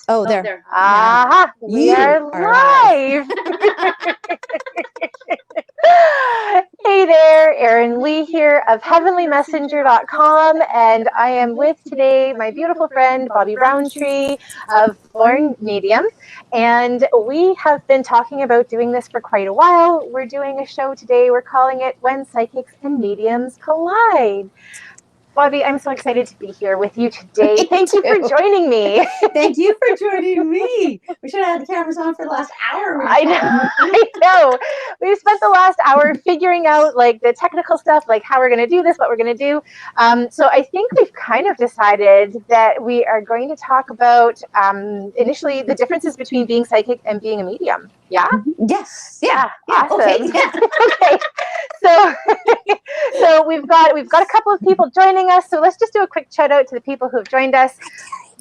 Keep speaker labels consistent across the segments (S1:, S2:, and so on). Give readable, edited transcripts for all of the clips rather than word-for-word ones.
S1: Oh, there.
S2: Aha, we are live. Hey there, Erin Lee here of heavenlymessenger.com, and I am with today my beautiful friend Bobbi Rowntree of Born Medium, and we have been talking about doing this for quite a while. We're doing a show today. We're calling it When Psychics and Mediums Collide. Bobbi, I'm so excited to be here with you today. Thank you for joining me.
S1: Thank you for joining me. We should have had the cameras on for the last hour.
S2: I know. We've spent the last hour figuring out like the technical stuff, like how we're going to do this, what we're going to do. So I think we've kind of decided that we are going to talk about initially the differences between being psychic and being a medium. Yeah?
S1: Yes.
S2: Yeah. Awesome.
S1: Okay.
S2: Okay. So we've got a couple of people joining us. So let's just do a quick shout out to the people who have joined us.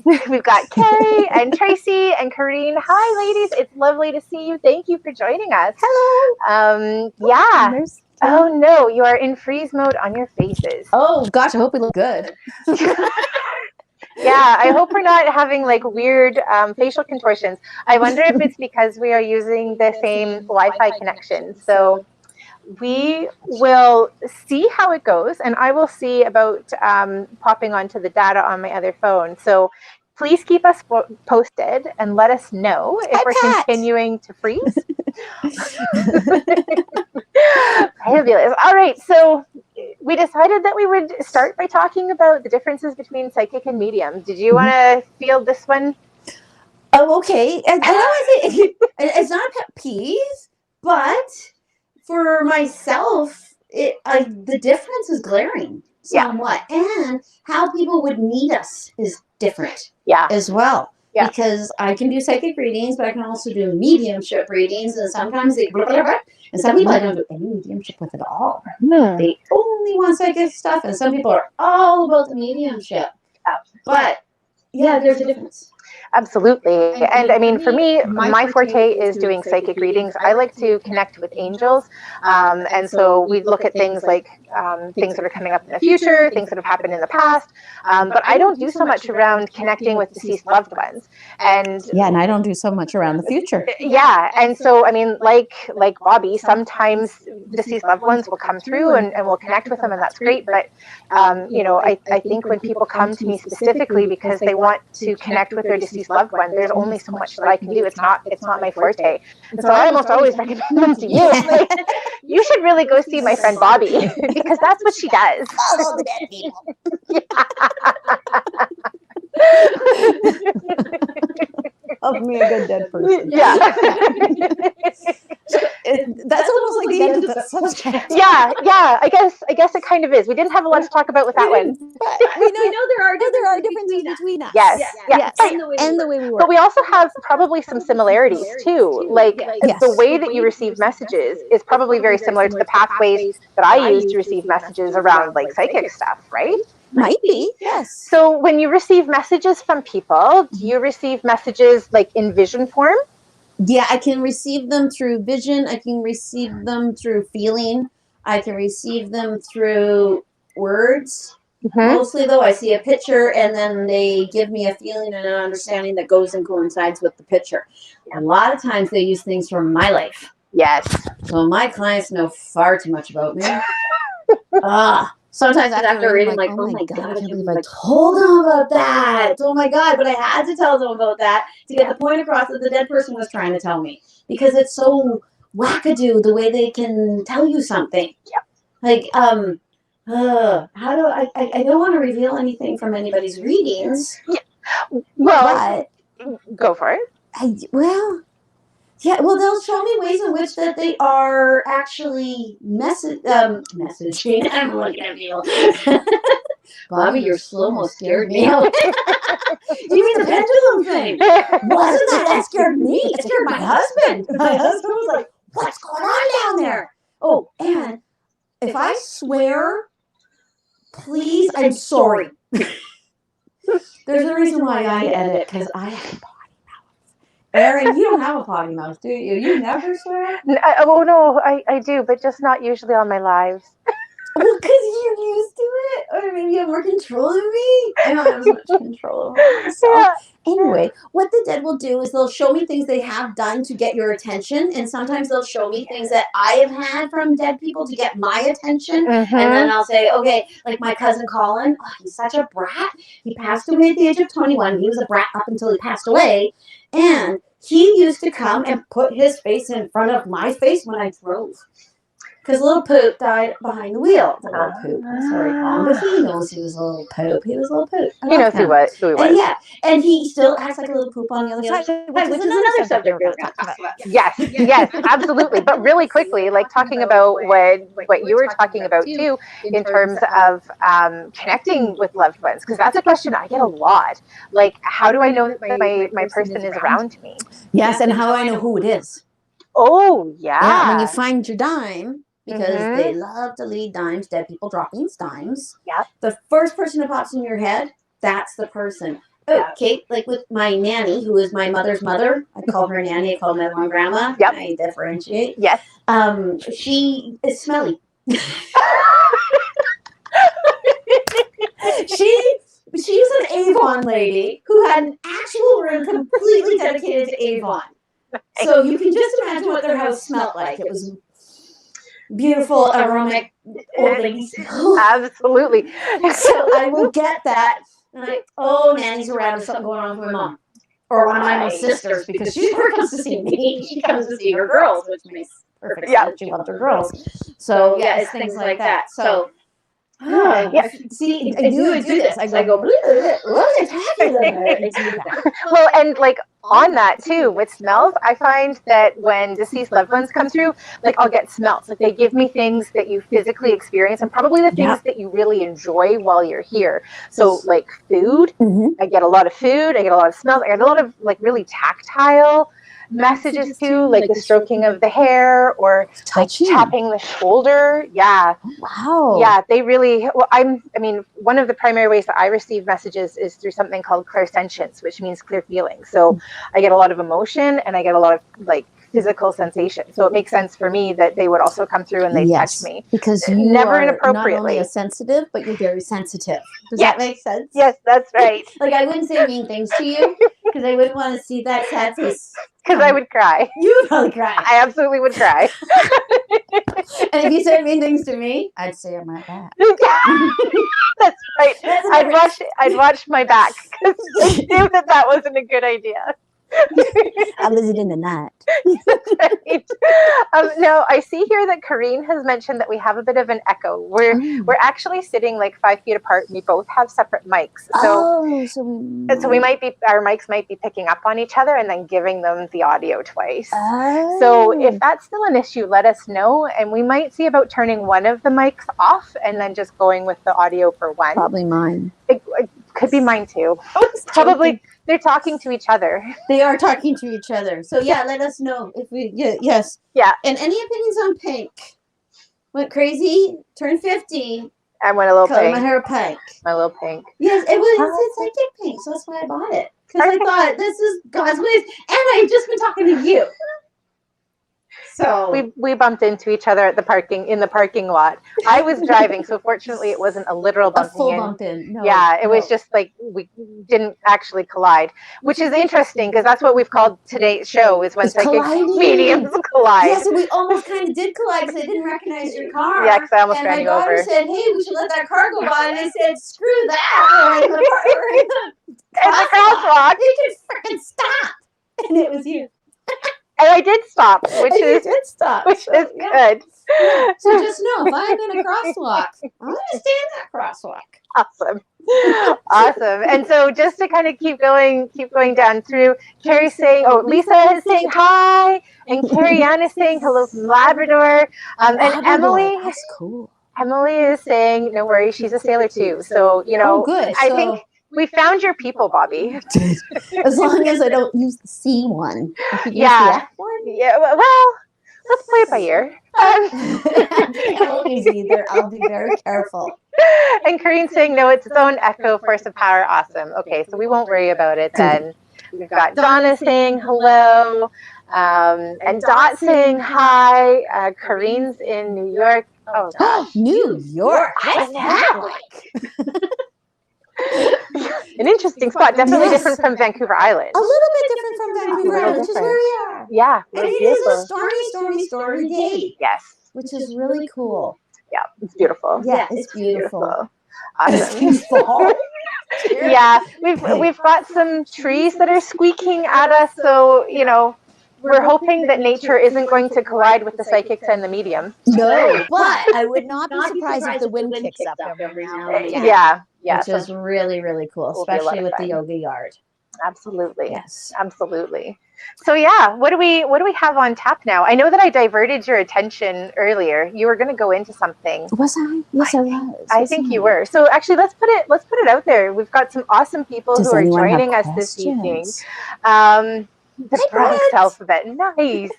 S2: We've got Carrie and Tracy and Kareen. Hi, ladies. It's lovely to see you. Thank you for joining us.
S1: Hello.
S2: Yeah. Oh, no. You are in freeze mode on your faces.
S1: Oh, gosh. I hope we look good.
S2: Yeah, I hope we're not having like weird facial contortions. I wonder if it's because we are using the same Wi-Fi connection. So we will see how it goes, and I will see about popping onto the data on my other phone. So please keep us posted and let us know if we're continuing to freeze. Fabulous. All right, so we decided that we would start by talking about the differences between psychic and medium. Did you want to field this one?
S1: Oh, okay. I know it's not a pet peeve, but for myself, the difference is glaring somewhat. Yeah. And how people would meet us is different as well. Yeah. Because I can do psychic readings, but I can also do mediumship readings, and sometimes they and some people I don't do any mediumship with at all. They only want psychic stuff, and some people are all about the mediumship. But yeah, there's a difference.
S2: Absolutely. And I mean, for me, my forte is doing psychic readings. I like to connect with angels. And so we look at things like things that are coming up in the future, things that have happened in the past. But I don't do so much around connecting with deceased loved ones. And
S1: I don't do so much around the future.
S2: Yeah. And so, I mean, like Bobbi, sometimes deceased loved ones will come through and we'll connect with them, and that's great. But, you know, I think when people come to me specifically because they want to connect with their deceased loved one, there's only so much that I can do. It's not my forte. And so I almost always recommend them to you. Like, you should really go see my friend Bobbi because that's what she does.
S1: Follow the dead people. Of me, a good dead person.
S2: Yeah.
S1: That's almost like the end of the subject.
S2: Yeah. I guess it kind of is. We didn't have a lot to talk about with that one.
S1: But we know there are differences between us.
S2: Yes.
S1: And the way we work.
S2: But we also have probably some similarities too. Like the way that you receive messages is probably very similar to the pathways that I use to receive messages around like psychic stuff, right?
S1: Might be, yes.
S2: So when you receive messages from people, do you receive messages like in vision form?
S1: Yeah, I can receive them through vision. I can receive them through feeling. I can receive them through words. Mostly, though, I see a picture and then they give me a feeling and an understanding that goes and coincides with the picture. A lot of times they use things from my life.
S2: Yes.
S1: So my clients know far too much about me. Sometimes after reading, like, oh my God, I can't believe I told them about that. Oh my God, but I had to tell them about that to get the point across that the dead person was trying to tell me. Because it's so wackadoo the way they can tell you something.
S2: Yeah.
S1: Like, how do I don't want to reveal anything from anybody's readings.
S2: Yeah. Well, go for it.
S1: They'll show me ways in which that they are actually messaging. I'm looking at you. Bobbi, your slow-mo scared me. You mean the pendulum thing? Wasn't that scared me? It scared my husband. My husband was like, what's going on down there? Oh, and if I swear, please, I'm sorry. There's a reason why I edit, because I have Erin, you don't have a potty mouth, do you? You never swear?
S2: No, I do, but just not usually on my lives.
S1: Well, because you're used to it, or maybe you have more control than me. I don't have as much control over myself. Anyway, what the dead will do is they'll show me things they have done to get your attention, and sometimes they'll show me things that I have had from dead people to get my attention, and then I'll say, okay, like my cousin Colin, oh, he's such a brat. He passed away at the age of 21. He was a brat up until he passed away, and he used to come and put his face in front of my face when I drove. Because little Poop died behind the wheel. The little Poop. Sorry, Colin, but he knows he was a little Poop. He was a little Poop.
S2: He knows who he was.
S1: And yeah, and he still acts like a little poop on the other side, which is another subject we're going to talk about.
S2: Yes, absolutely. But really quickly, like talking about what you were talking about too, in terms of connecting with loved ones, because that's a question I get a lot. Like, how do I know that my person is around me?
S1: Yes, and how do I know who it is?
S2: Oh, yeah.
S1: Yeah, when you find your dime, because they love to lead dimes, dead people dropping dimes.
S2: Yep.
S1: The first person who pops in your head, that's the person. Okay, like with my nanny, who is my mother's mother. I call her nanny, I call my mom grandma.
S2: Yep.
S1: I differentiate.
S2: Yes.
S1: She is smelly. She's an Avon lady who had an actual room completely dedicated to Avon. So you can just imagine what their house smelled like. It was beautiful, aromatic, old lady smell.
S2: Absolutely.
S1: So I will get that. And I'm like, oh, Nanny's around. There's something going on with my mom. Or one of my mom's sisters, because she never comes to see me. She comes to see her girls, which makes perfect sense. She loves her girls. So, yeah, it's things like that. So, see, I knew I'd do this. I go, look at
S2: Well, and like on that too, with smells, I find that when deceased loved ones come through, like I'll get smells. Like they give me things that you physically experience, and probably the things that you really enjoy while you're here. So like food, I get a lot of food, I get a lot of smells, I get a lot of like really tactile messages too, like the stroking of the hair or like tapping the shoulder. Yeah.
S1: Wow.
S2: Yeah, they really, well, I mean, one of the primary ways that I receive messages is through something called clairsentience, which means clear feelings. So I get a lot of emotion and I get a lot of like physical sensation. So it makes sense for me that they would also come through and they touch me.
S1: Because you
S2: never
S1: are
S2: inappropriately.
S1: Not only a sensitive, but you're very sensitive. Does that make sense?
S2: Yes, that's right.
S1: Like I wouldn't say mean things to you because I wouldn't want to see that sad face.
S2: Because I would cry.
S1: You would probably cry.
S2: I absolutely would cry.
S1: And if you said mean things to me, I'd say I'm right back.
S2: That's right. I'd watch my back because I knew that wasn't a good idea.
S1: I was it in the night.
S2: Right. Now I see here that Kareen has mentioned that we have a bit of an echo. We're actually sitting like 5 feet apart, and we both have separate mics. So we might be, our mics might be picking up on each other and then giving them the audio twice. So if that's still an issue, let us know, and we might see about turning one of the mics off and then just going with the audio for one.
S1: Probably mine.
S2: It could be mine too. Probably. They're talking to each other.
S1: They are talking to each other. So yeah, let us know if we yes.
S2: Yeah.
S1: And any opinions on pink? Went crazy, turned 50.
S2: I went a little
S1: Colored
S2: pink.
S1: my hair pink.
S2: My little pink.
S1: Yes, it's psychic pink, so that's why I bought it. Because I thought this is God's ways. And I've just been talking to you. So
S2: we bumped into each other at the parking lot. I was driving, so fortunately it wasn't a literal bumping
S1: full
S2: in.
S1: bump in. No,
S2: yeah, it was just like we didn't actually collide, which is interesting because that's what we've called today's show is when psychic mediums collide.
S1: Yes, we almost kind of did collide because I didn't recognize your car.
S2: Yeah, because I almost ran you over.
S1: And my daughter said, "Hey, we should let that car go by," and I said, "Screw that!"
S2: And the crosswalk.
S1: You can freaking stop, and it was you.
S2: And I did stop, which is good.
S1: So just know, if I'm in a crosswalk, I'm going to stay in that crosswalk.
S2: Awesome. And so just to kind of keep going down through, Carrie's saying, Lisa is saying hi, and Carrie Ann is saying hello from Labrador. And Emily,
S1: that's cool.
S2: Emily is saying, no worries, she's a sailor too. So,
S1: good.
S2: I think we found your people, Bobbi.
S1: As long as I don't use the C one. I could use the F one.
S2: Yeah, well, let's play it by ear.
S1: I won't use either. I'll be very careful.
S2: And Kareen's saying, no, it's its own echo, force of power. Awesome. Okay, so we won't worry about it then. We've got Donna saying hello. And Dot saying hi. Kareen's in New York. Oh gosh.
S1: New York.
S2: I
S1: What's that like?
S2: An interesting spot. Definitely
S1: Yes.
S2: different from Vancouver Island.
S1: A little bit different from Vancouver
S2: Little
S1: Island, which is where we are.
S2: Yeah.
S1: And
S2: Really
S1: it is a
S2: beautiful.
S1: stormy day,
S2: Yes.
S1: which is really cool.
S2: Yeah. It's beautiful.
S1: Yeah, it's beautiful.
S2: Awesome.
S1: Beautiful.
S2: Yeah. We've got some trees that are squeaking at us, so we're hoping that nature isn't going to collide with the psychics and the medium.
S1: No, but I would not be surprised if the wind kicks up every now and again.
S2: Yeah. Yeah.
S1: Which is really, really cool,
S2: Will be a lot
S1: especially
S2: of
S1: with the
S2: fun.
S1: yoga yard.
S2: Absolutely.
S1: Yes.
S2: Absolutely. So yeah, what do we have on tap now? I know that I diverted your attention earlier. You were going to go into something.
S1: Was I? Yes, I was.
S2: I think you were. So actually, let's put it out there. We've got some awesome people who are joining us this evening. The Bronx alphabet. Nice.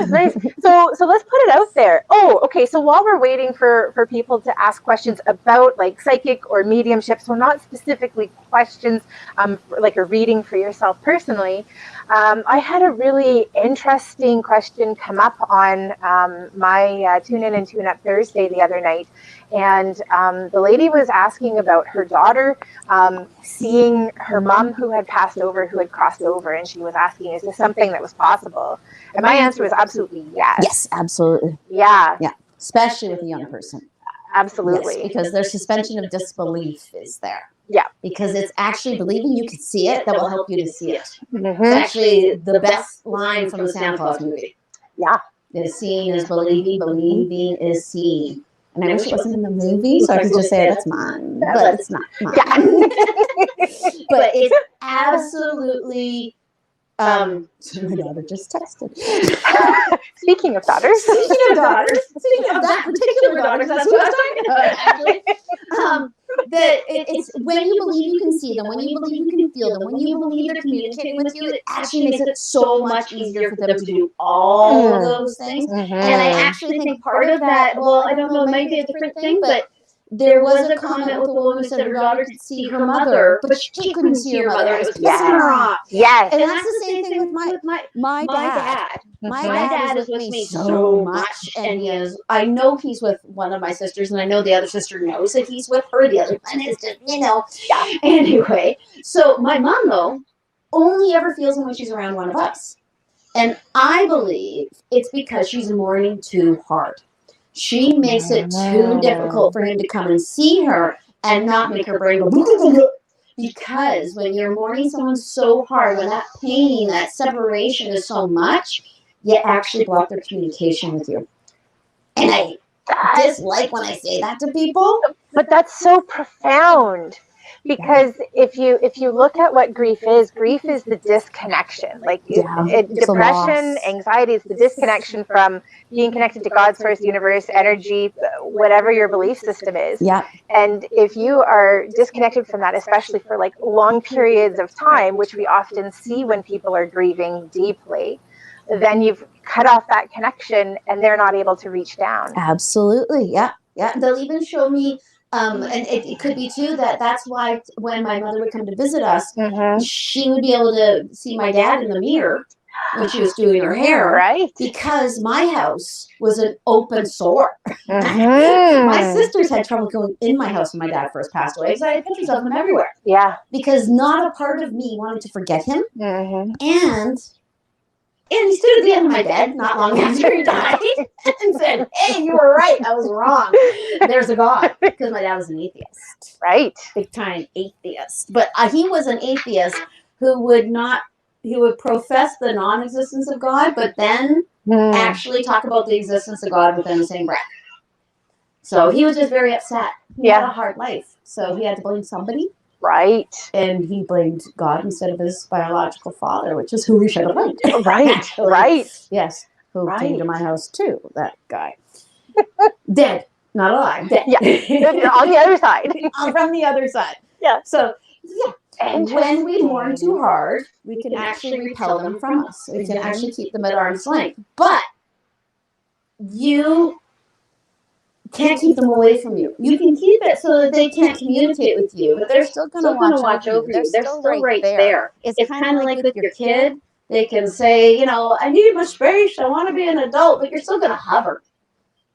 S2: Nice. So let's put it out there. Oh, okay. So while we're waiting for people to ask questions about like psychic or mediumship, so not specifically questions like a reading for yourself personally, I had a really interesting question come up on my Tune In and Tune Up Thursday the other night. And the lady was asking about her daughter seeing her mom who had passed over, who had crossed over. And she was asking, is this something that was possible? And my answer was absolutely yes.
S1: Yes, absolutely.
S2: Yeah.
S1: Yeah, especially with a young person.
S2: Absolutely.
S1: Yes, because their suspension of disbelief is there.
S2: Yeah.
S1: Because it's actually believing you can see it that will help you to see it.
S2: Mm-hmm.
S1: It's actually the best line from the Santa Claus movie.
S2: Yeah.
S1: Is seeing is believing, believing is seeing. And I wish it wasn't in the movie, so I could just say that's mine, but it's not mine.
S2: Yeah.
S1: But it's absolutely. My daughter just texted.
S2: Speaking of daughters.
S1: Speaking of that particular daughter, that's what I was talking about, actually. That it's when you believe you can see them, when you believe you can feel them, when you believe they're communicating with you, it actually makes it so much easier for them to do all of those things.
S2: Mm-hmm.
S1: And I actually think part of that, well, I don't know, it might be a different thing, but there was a comment with a woman who said her daughter could see her mother, but she couldn't see her mother. It was pissing her off.
S2: Yes.
S1: And that's the same thing with my dad. My dad is with me so much, and I know he's with one of my sisters, and I know the other sister knows that he's with her. The other one is just, yeah. Anyway, so my mom, though, only ever feels him when she's around one of us. And I believe it's because she's mourning too hard. She makes it too difficult for him to come and see her and not make her brain go, because when you're mourning someone so hard, when that pain, that separation is so much, you actually block their communication with you. And I dislike when I say that to people.
S2: But that's so profound. Because if you look at what grief is the disconnection. Like depression, anxiety is the disconnection from being connected to God, source, universe, energy, whatever your belief system is.
S1: Yeah.
S2: And if you are disconnected from that, especially for like long periods of time, which we often see when people are grieving deeply, then you've cut off that connection and they're not able to reach down.
S1: Absolutely. Yeah. Yeah. They'll even show me. And it could be, too, that's why when my mother would come to visit us, she would be able to see my dad in the mirror when she was doing her hair.
S2: Right.
S1: Because my house was an open sore. My sisters had trouble going in my house when my dad first passed away because I had pictures of him everywhere.
S2: Yeah.
S1: Because not a part of me wanted to forget him. And he stood at the end of my bed not long after he died and said, "Hey, you were right. I was wrong. There's a God." Because my dad was an atheist.
S2: Right.
S1: Big time atheist. But he was an atheist who would profess the non-existence of God, but then actually talk about the existence of God within the same breath. So he was just very upset. He had a hard life. So he had to blame somebody.
S2: Right.
S1: And he blamed God instead of his biological father, which is who he should have blamed.
S2: Right. Right.
S1: Yes. Who came to my house too, that guy. Dead. Not alive. Dead.
S2: Yeah. On the other side.
S1: From the other side. Yeah. So, when we mourn too hard, we can actually repel them from us. We can actually keep them at arm's length. But you can't keep them away from you. You can keep it so that they can't communicate with you, but they're still going to watch over you. They're still right there. It's kind of like with your kid. They can say, I need my space. I want to be an adult, but you're still going to hover.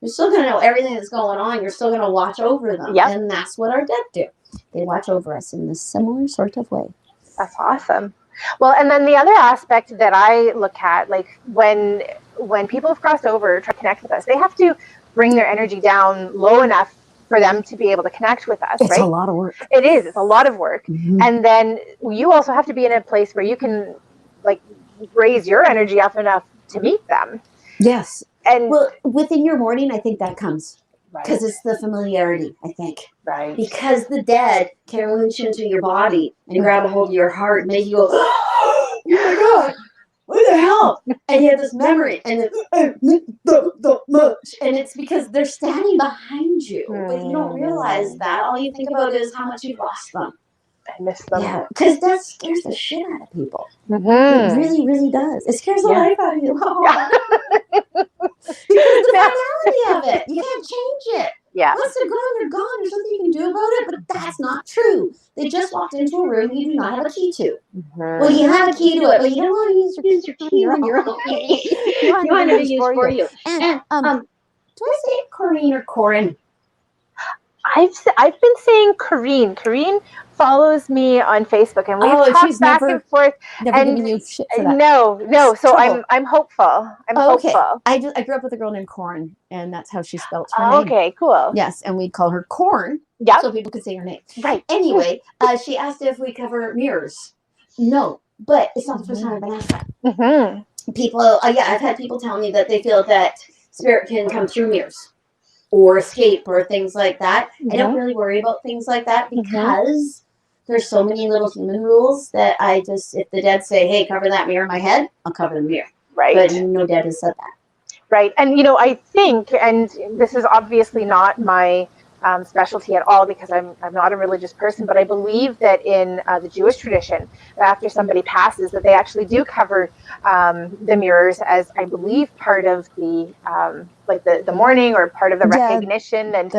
S1: You're still going to know everything that's going on. You're still going to watch over them.
S2: Yep.
S1: And that's what our dead do. They watch over us in a similar sort of way.
S2: That's awesome. Well, and then the other aspect that I look at, like when people have crossed over, try to connect with us, they have to bring their energy down low enough for them to be able to connect with us,
S1: It's
S2: right?
S1: a lot of work.
S2: It is. It's a lot of work.
S1: Mm-hmm.
S2: And then you also have to be in a place where you can like raise your energy up enough to meet them.
S1: Yes.
S2: And
S1: well, within your morning, I think that comes. Because
S2: right.
S1: it's the familiarity, I think.
S2: Right.
S1: Because the dead can reach into your body and grab a hold of your heart and make you go, oh my God, what the hell? And you have this memory, and it's because they're standing behind you, but you don't realize that. All you think about is how much you've lost them.
S2: I miss them.
S1: Yeah, because that scares the shit out of people.
S2: Mm-hmm.
S1: It really, really does. It scares the life out of you. Because the finality of it, you can't change it.
S2: Yeah.
S1: Once they're gone, they're gone. There's nothing you can do about it, but that's not true. They just walked into a room you do not have a key to.
S2: Mm-hmm.
S1: Well, you have a key to it, but you don't want to use your key when you're on. You want it to use for you. And do I say Corrine or Corin?
S2: I've been saying Corrine. Corrine follows me on Facebook, and we've talked back and forth.
S1: Never given you shit for that.
S2: No. So I'm hopeful. I'm hopeful.
S1: I grew up with a girl named Corin, and that's how she spelled her name.
S2: Okay, cool.
S1: Yes, and we'd call her Corn.
S2: Yeah.
S1: So people could say her name.
S2: Right.
S1: Anyway, she asked if we cover mirrors. No, but it's not the first time I've been asked that.
S2: Mm-hmm.
S1: People, I've had people tell me that they feel that spirit can come through mirrors or escape or things like that. Mm-hmm. I don't really worry about things like that because there's so many little human rules that I just, if the dead say, hey, cover that mirror in my head, I'll cover the mirror.
S2: Right.
S1: But no dead has said that.
S2: Right. And, I think, and this is obviously not my specialty at all because I'm not a religious person, but I believe that in the Jewish tradition, after somebody passes, that they actually do cover the mirrors as, I believe, part of the the mourning or part of the recognition, and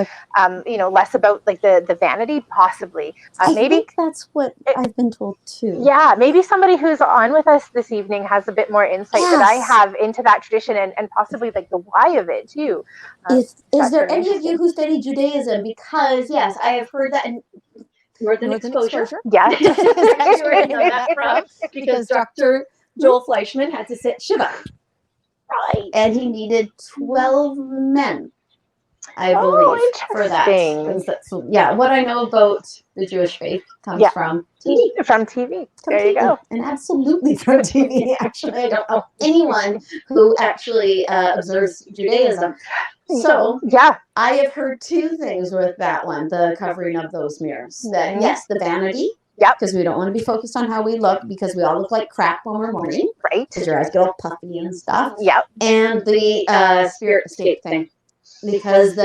S2: less about like the vanity, possibly.
S1: I think that's what I've been told too.
S2: Yeah, maybe somebody who's on with us this evening has a bit more insight than I have into that tradition and possibly like the why of it too.
S1: Is there any of you who study Judaism? Because yes, I have heard that in Northern Exposure.
S2: Yeah.
S1: That's where I know that from. Because Dr. Joel Fleischman had to sit Shiva. Right. And he needed 12 men, I believe, for that. What I know about the Jewish faith comes from TV.
S2: From TV. There you go.
S1: And absolutely from TV. Actually, I don't know anyone who actually observes Judaism. So, I have heard two things with that one, the covering of those mirrors. That, yes, the vanity.
S2: Yep.
S1: Because we don't want to be focused on how we look because we all look like crap when we're mourning.
S2: Right.
S1: Because your eyes get all puffy and stuff.
S2: Yep.
S1: And the spirit escape thing. Because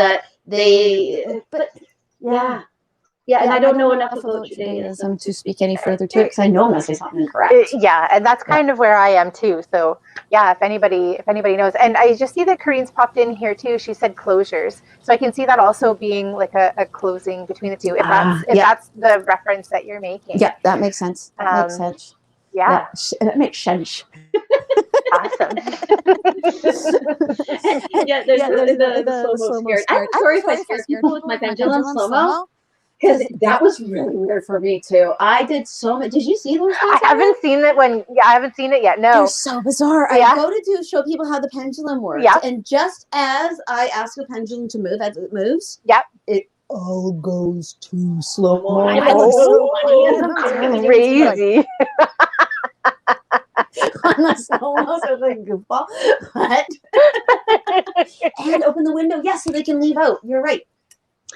S1: and I don't know enough about Judaism to speak any further to it because I know I'm going to say something incorrect.
S2: And that's kind of where I am too. So if anybody knows, and I just see that Corinne's popped in here too. She said closures, so I can see that also being like a closing between the two. If that's the reference that you're making. Yeah, that makes sense. That makes sense. Yeah, that makes sense. Awesome.
S3: the slow-mo scared. I'm sorry if I scared people with my pendulum slow-mo.
S1: Because that was really weird for me too. I did so much. Did you see those?
S2: I haven't seen it I haven't seen it yet. No.
S1: They're so bizarre. I go to show people how the pendulum works.
S2: Yeah. And
S1: just as I ask a pendulum to move as it moves, it all goes too slow.
S2: Crazy.
S1: Unless almost was like goofball. But and open the window, so they can leave out. You're right.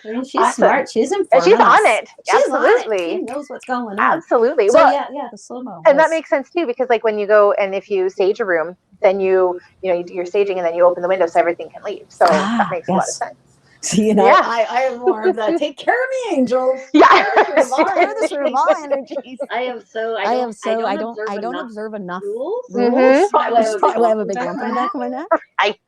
S1: And she's smart. She's informed.
S2: She's on it.
S1: She's
S2: Absolutely.
S1: On it. She knows what's going on.
S2: Absolutely.
S1: So the slow-mo.
S2: And that makes sense too, because like when you go and if you stage a room, then you do your staging and then you open the window so everything can leave. So that makes a lot of sense.
S1: See, I am more of the take care of me, angels.
S2: Yeah.
S1: Share this Ramah energies.
S3: I don't
S1: observe enough
S3: rules.
S1: That's why I have a big lump in the back of my neck.
S2: Right.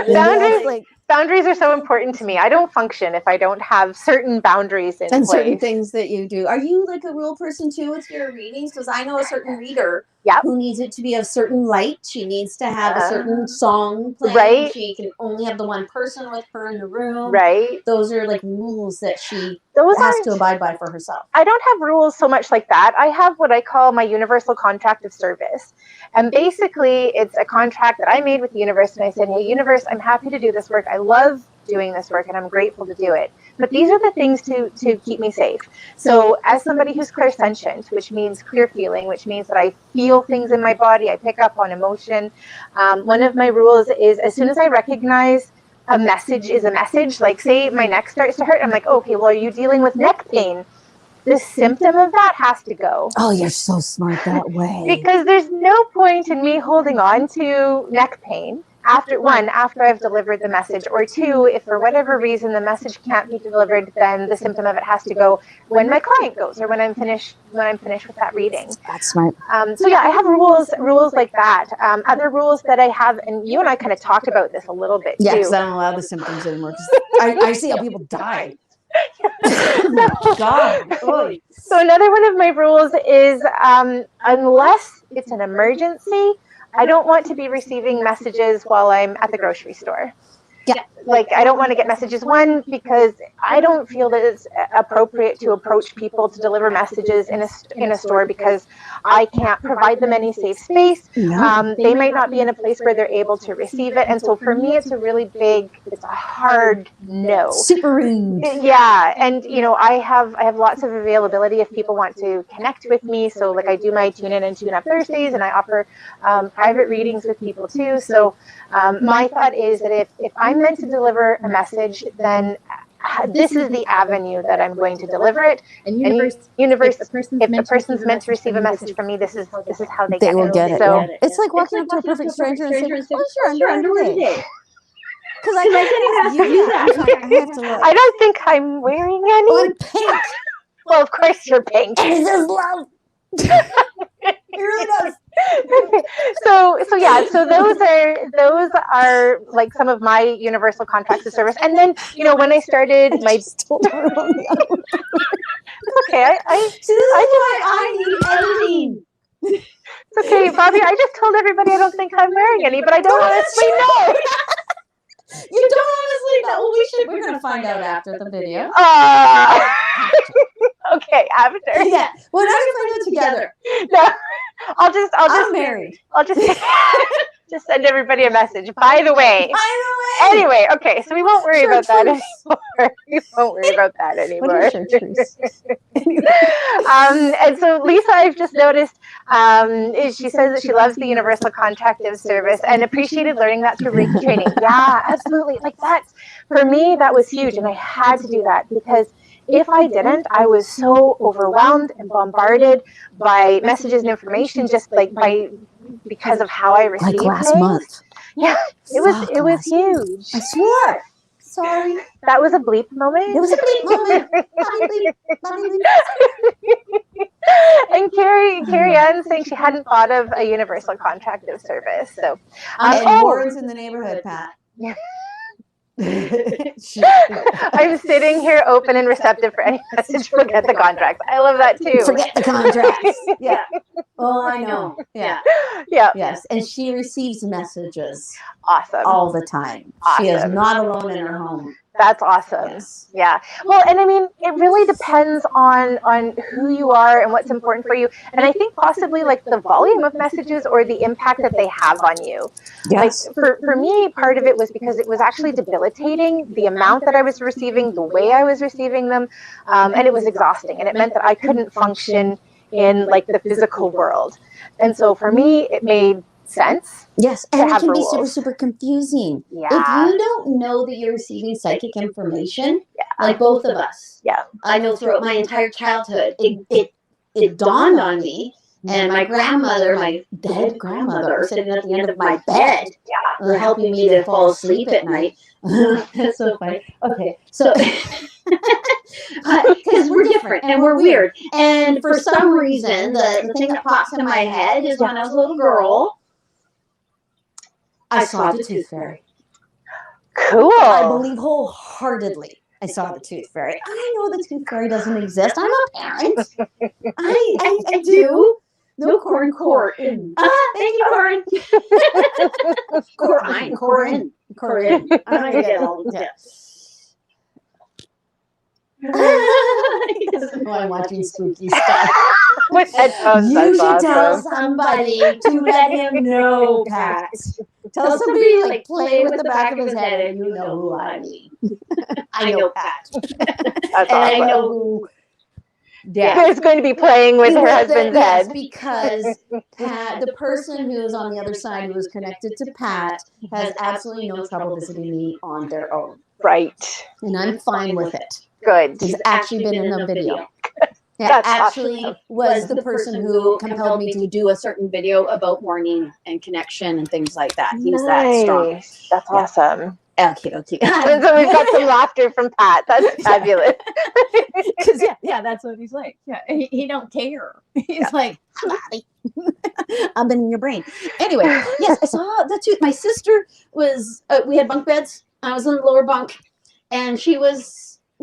S1: Boundaries, like
S2: Boundaries are so important to me. I don't function if I don't have certain boundaries in
S1: And
S2: place.
S1: certain things that you do. Are you like a rule person too with your readings? Because I know a certain reader
S2: Yep.
S1: who needs it to be of certain light. She needs to have a certain song playing.
S2: Right.
S1: She can only have the one person with her in the room.
S2: Right.
S1: Those are like rules that she
S2: Those
S1: has to
S2: aren't-
S1: abide by for herself.
S2: I don't have rules so much like that. I have what I call my universal contract of service. And basically, it's a contract that I made with the universe. And I said, hey, universe, I'm happy to do this work. I love doing this work and I'm grateful to do it. But these are the things to keep me safe. So as somebody who's clairsentient, which means clear feeling, which means that I feel things in my body, I pick up on emotion. One of my rules is as soon as I recognize a message is a message, like say my neck starts to hurt, I'm like, okay, well, are you dealing with neck pain? The symptom of that has to go.
S1: Oh, you're so smart that way.
S2: Because there's no point in me holding on to neck pain after I've delivered the message, or two, if for whatever reason the message can't be delivered, then the symptom of it has to go when my client goes or when I'm finished with that reading.
S1: That's smart.
S2: So yeah, I have rules like that. Other rules that I have, and you and I kind of talked about this a little bit too.
S1: Yeah, because I don't allow the symptoms anymore. I see how people die. Oh, God. Oy.
S2: So another one of my rules is unless it's an emergency, I don't want to be receiving messages while I'm at the grocery store.
S1: Yeah.
S2: Like, I don't want to get messages, one, because I don't feel that it's appropriate to approach people to deliver messages in a store because I can't provide them any safe space.
S1: No.
S2: They might not be in a place where they're able to receive it. And so for me, it's a hard no.
S1: Super rude.
S2: Yeah, and you know, I have lots of availability if people want to connect with me. So like I do my Tune In and Tune Up Thursdays, and I offer private readings with people too. So my thought is that if I'm meant to deliver a message, then this is the avenue that I'm going to deliver it.
S3: And
S2: Universe,
S3: if
S2: if the person's meant to receive a message from me, this is how they
S1: Will get it.
S2: So
S1: Yeah. It's like walking up to a perfect stranger and saying, "What's your underwear today?" Because I can't do that. I have to look.
S2: I don't think I'm wearing any.
S1: Oh, I'm pink.
S2: Well, of course you're pink.
S1: And it says love. It really does.
S2: So yeah, so those are like some of my universal contracts of service. And then, you know, when I started my okay,
S1: See, this is why I need editing.
S2: it's okay, Bobbi, I just told everybody I don't think I'm wearing any, but I don't honestly know.
S1: You don't honestly know. Well, we're gonna find out after the video.
S2: Okay, after.
S1: Yeah. Well, now we find out together.
S2: No, I'm
S1: I'm married.
S2: I'll just just send everybody a message. By the way.
S1: By the way.
S2: Anyway, okay, so we won't worry about that anymore. We won't worry about that anymore.
S1: What is chartreuse?
S2: And so Lisa, I've just noticed, she says that she loves the universal contract of service and appreciated learning that through Reiki training. Yeah, absolutely. Like that's, for me, that was huge. And I had to do that because if I didn't, I was so overwhelmed and bombarded by messages and information, just like because of how I received
S1: Like last
S2: things.
S1: month.
S2: Yeah, it was huge.
S1: I swore. Sorry.
S2: That was a bleep moment.
S1: It was a bleep moment. Bobby bleep.
S2: And Carrie Ann saying she hadn't thought of a universal contract of service. So,
S1: And words in the neighborhood, Pat.
S2: Yeah. I'm sitting here open and receptive for any message. Forget the contracts. I love that too.
S1: Forget the contracts. Yeah. Oh, I know. Yeah.
S2: Yeah.
S1: Yes. And she receives messages
S2: Awesome.
S1: all the time. She is
S2: Awesome.
S1: not alone in her home.
S2: That's awesome.
S1: Yes.
S2: Yeah. Well, and I mean, it really depends on who you are and what's important for you. And I think possibly like the volume of messages or the impact that they have on you.
S1: Yes.
S2: Like for me, part of it was because it was actually debilitating, the amount that I was receiving, the way I was receiving them, and it was exhausting. And it meant that I couldn't function in like the physical world. And so for me, it made sense.
S1: Yes, and it
S2: have
S1: can be
S2: rules.
S1: super, super confusing.
S2: Yeah.
S1: If you don't know that you're receiving psychic information, like both of us,
S2: Yeah.
S1: I know throughout my entire childhood, it dawned on me, and my grandmother, my dead grandmother, sitting at the end of my bed, helping me to fall asleep at night. That's so funny. Okay, so because we're different and we're weird, and for some reason, the thing that pops into my head is when I was a little girl, I saw the tooth fairy.
S2: Cool.
S1: I believe wholeheartedly I saw the tooth fairy. I know the tooth fairy doesn't exist. I'm a parent. I do. No corn. Thank you, Corin. Corin. I'm gonna get all the tips. He doesn't know I'm watching spooky stuff.
S2: With headphones,
S1: You should
S2: that's
S1: tell
S2: awesome.
S1: somebody to let him know, Pat. Tell somebody like play with the back of his head, and you know who I mean. I know Pat,
S2: That's
S1: and
S2: awesome.
S1: I know who. Yeah.
S2: Who's going to be playing with her husband's
S1: Yes,
S2: head?
S1: because Pat, the person who is on the other side who is connected to Pat, has absolutely no trouble visiting me on their own.
S2: Right.
S1: And I'm fine with it.
S2: Good.
S1: He's actually been in a video. Yeah,
S2: That's
S1: actually
S2: awesome.
S1: was the person who compelled me to do a certain video about mourning and connection and things like that. He's that strong.
S2: Nice. That's awesome.
S1: Okay.
S2: And so we've got some laughter from Pat. That's fabulous.
S3: Because yeah, that's what he's like. Yeah, he don't care. He's like,
S1: I've been in your brain. Anyway, yes, I saw the tooth. My sister was. We had bunk beds. I was in the lower bunk, and she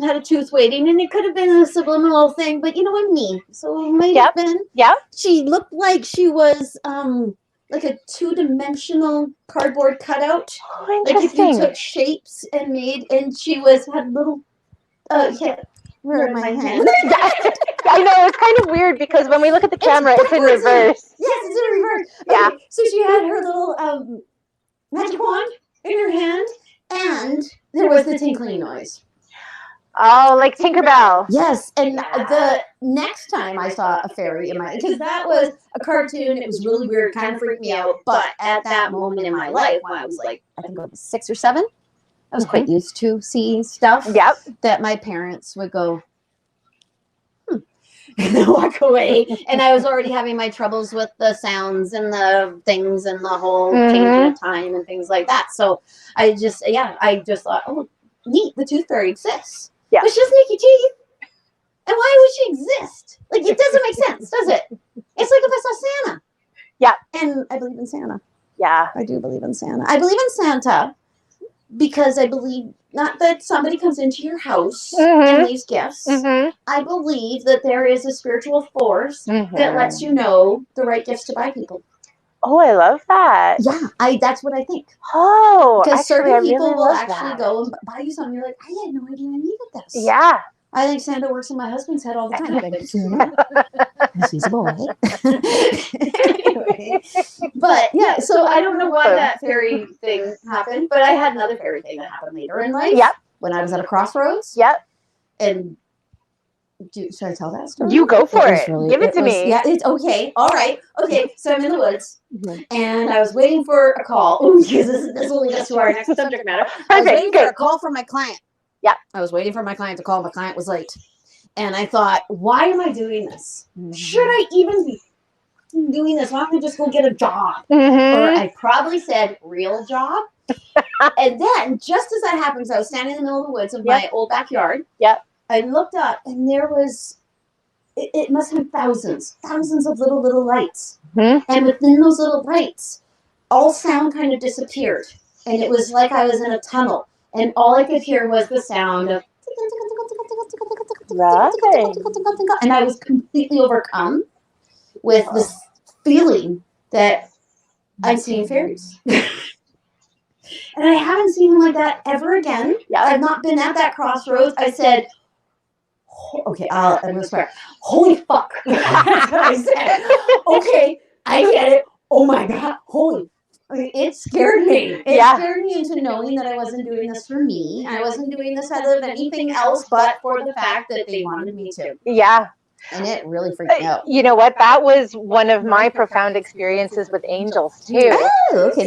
S1: had a tooth waiting, and it could have been a subliminal thing, but you know I'm me, so it might have been.
S2: Yeah.
S1: She looked like she was like a 2-dimensional cardboard cutout.
S2: Oh,
S1: Like if you
S2: interesting.
S1: took shapes and and she had little where are my hands?
S2: I know, it's kind of weird because when we look at the camera, it's in
S1: backwards.
S2: reverse.
S1: Yes, it's in reverse.
S2: Yeah.
S1: Okay, so she had her little magic wand in her hand, and there was the tinkling noise.
S2: Oh, like Tinkerbell.
S1: Yes, and the next time I saw a fairy because that was a cartoon, it was really weird, kind of freaked me out. But at that moment in my life, when I was like, I think I was 6 or 7, I was quite used to seeing stuff
S2: Yep.
S1: that my parents would go, and then walk away. And I was already having my troubles with the sounds and the things and the whole changing of time and things like that. So I just thought, oh, neat, the tooth fairy exists.
S2: Yeah.
S1: But she doesn't make your teeth. And why would she exist? Like, it doesn't make sense, does it? It's like if I saw Santa.
S2: Yeah.
S1: And I believe in Santa.
S2: Yeah.
S1: I do believe in Santa. I believe in Santa because I believe not that somebody comes into your house and leaves gifts. I believe that there is a spiritual force that lets you know the right gifts to buy people.
S2: Oh, I love that.
S1: Yeah, that's what I think.
S2: Oh,
S1: Because
S2: actually,
S1: certain
S2: I really
S1: people will
S2: love
S1: actually
S2: that.
S1: go and buy you something. You're like, I had no idea I needed this.
S2: Yeah.
S1: I think Santa works in my husband's head all the time. Thank you, Santa. Yes, he's a boy. Anyway, but yeah, so I don't know why that fairy thing happened, but I had another fairy thing that happened later in life.
S2: Yep.
S1: When I was at a crossroads.
S2: Yep.
S1: And should I tell that story?
S2: You go for it.
S1: Really,
S2: Give it to me.
S1: Yeah, it's okay. All right. Okay, so I'm in the woods, and I was waiting for a call. Oh, because this will lead us to our next subject matter. I was waiting for a call from my client.
S2: Yeah.
S1: I was waiting for my client to call. My client was late. And I thought, why am I doing this? Should I even be doing this? Why don't I just go get a job? Or I probably said, real job? And then, just as that happens, I was standing in the middle of the woods of my old backyard.
S2: Yep.
S1: I looked up, and there was, it must have been thousands of little lights. And within those little lights, all sound kind of disappeared. And it was like I was in a tunnel. And all I could hear was the sound of and I was completely overcome with this feeling that I'm seeing fairies. And I haven't seen them like that ever again. I've not been at that crossroads. I said, okay, I'm going to swear. Holy fuck. That's what I said. Okay, I get it. Oh my God. Holy. It scared me. It scared me into knowing that I wasn't doing this for me. I wasn't doing this out of anything else but for the fact that they wanted me to.
S2: Yeah.
S1: And it really freaked me out.
S2: You know what? That was one of my profound experiences with angels too.
S1: Oh, okay.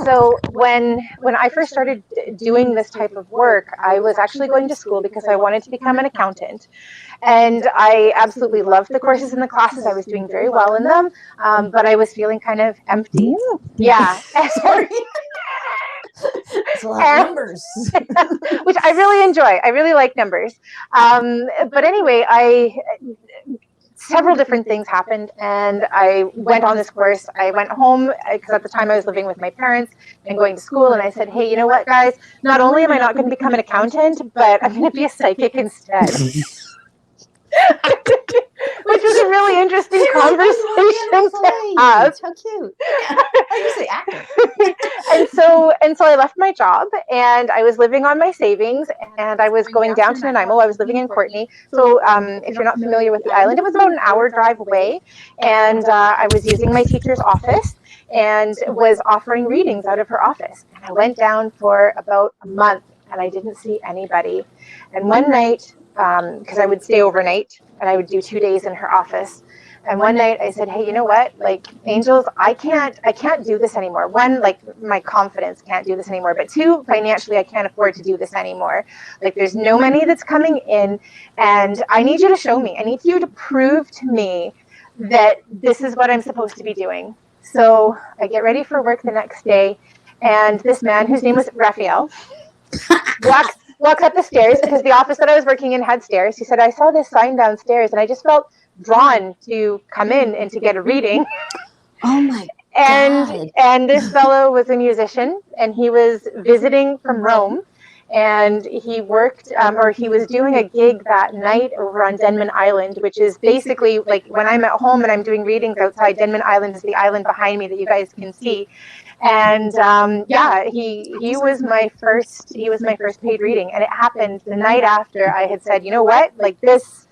S2: So when I first started doing this type of work, I was actually going to school because I wanted to become an accountant. And I absolutely loved the courses and the classes. I was doing very well in them, but I was feeling kind of empty. Yeah.
S1: Sorry. It's a lot of numbers.
S2: Which I really enjoy. I really like numbers. But anyway, several different things happened, and I went on this course. I went home because at the time I was living with my parents and going to school, and I said, hey, you know what, guys? Not only am I not going to become an accountant, but I'm going to be a psychic instead. Which was a really interesting conversation to have.
S1: How cute. Yeah. I used to say actor.
S2: and so I left my job, and I was living on my savings, and I was going down to Nanaimo. I was living in Courtenay. So if you're not familiar with the island, it was about an hour drive away. And I was using my teacher's office and was offering readings out of her office. And I went down for about a month, and I didn't see anybody. And one night, because I would stay overnight, and I would do 2 days in her office. And one night I said, hey, you know what? Like, angels, I can't do this anymore. One, like, my confidence can't do this anymore. But two, financially, I can't afford to do this anymore. Like, there's no money that's coming in, and I need you to show me. I need you to prove to me that this is what I'm supposed to be doing. So I get ready for work the next day, and this man, whose name was Raphael, walks up the stairs, because the office that I was working in had stairs. He said, I saw this sign downstairs, and I just felt drawn to come in and to get a reading.
S1: Oh my God.
S2: And this fellow was a musician, and he was visiting from Rome, and he worked, or he was doing a gig that night over on Denman Island, which is basically like when I'm at home and I'm doing readings outside. Denman Island is the island behind me that you guys can see. And he was my first paid reading, and it happened the night after I had said, you know what, like this,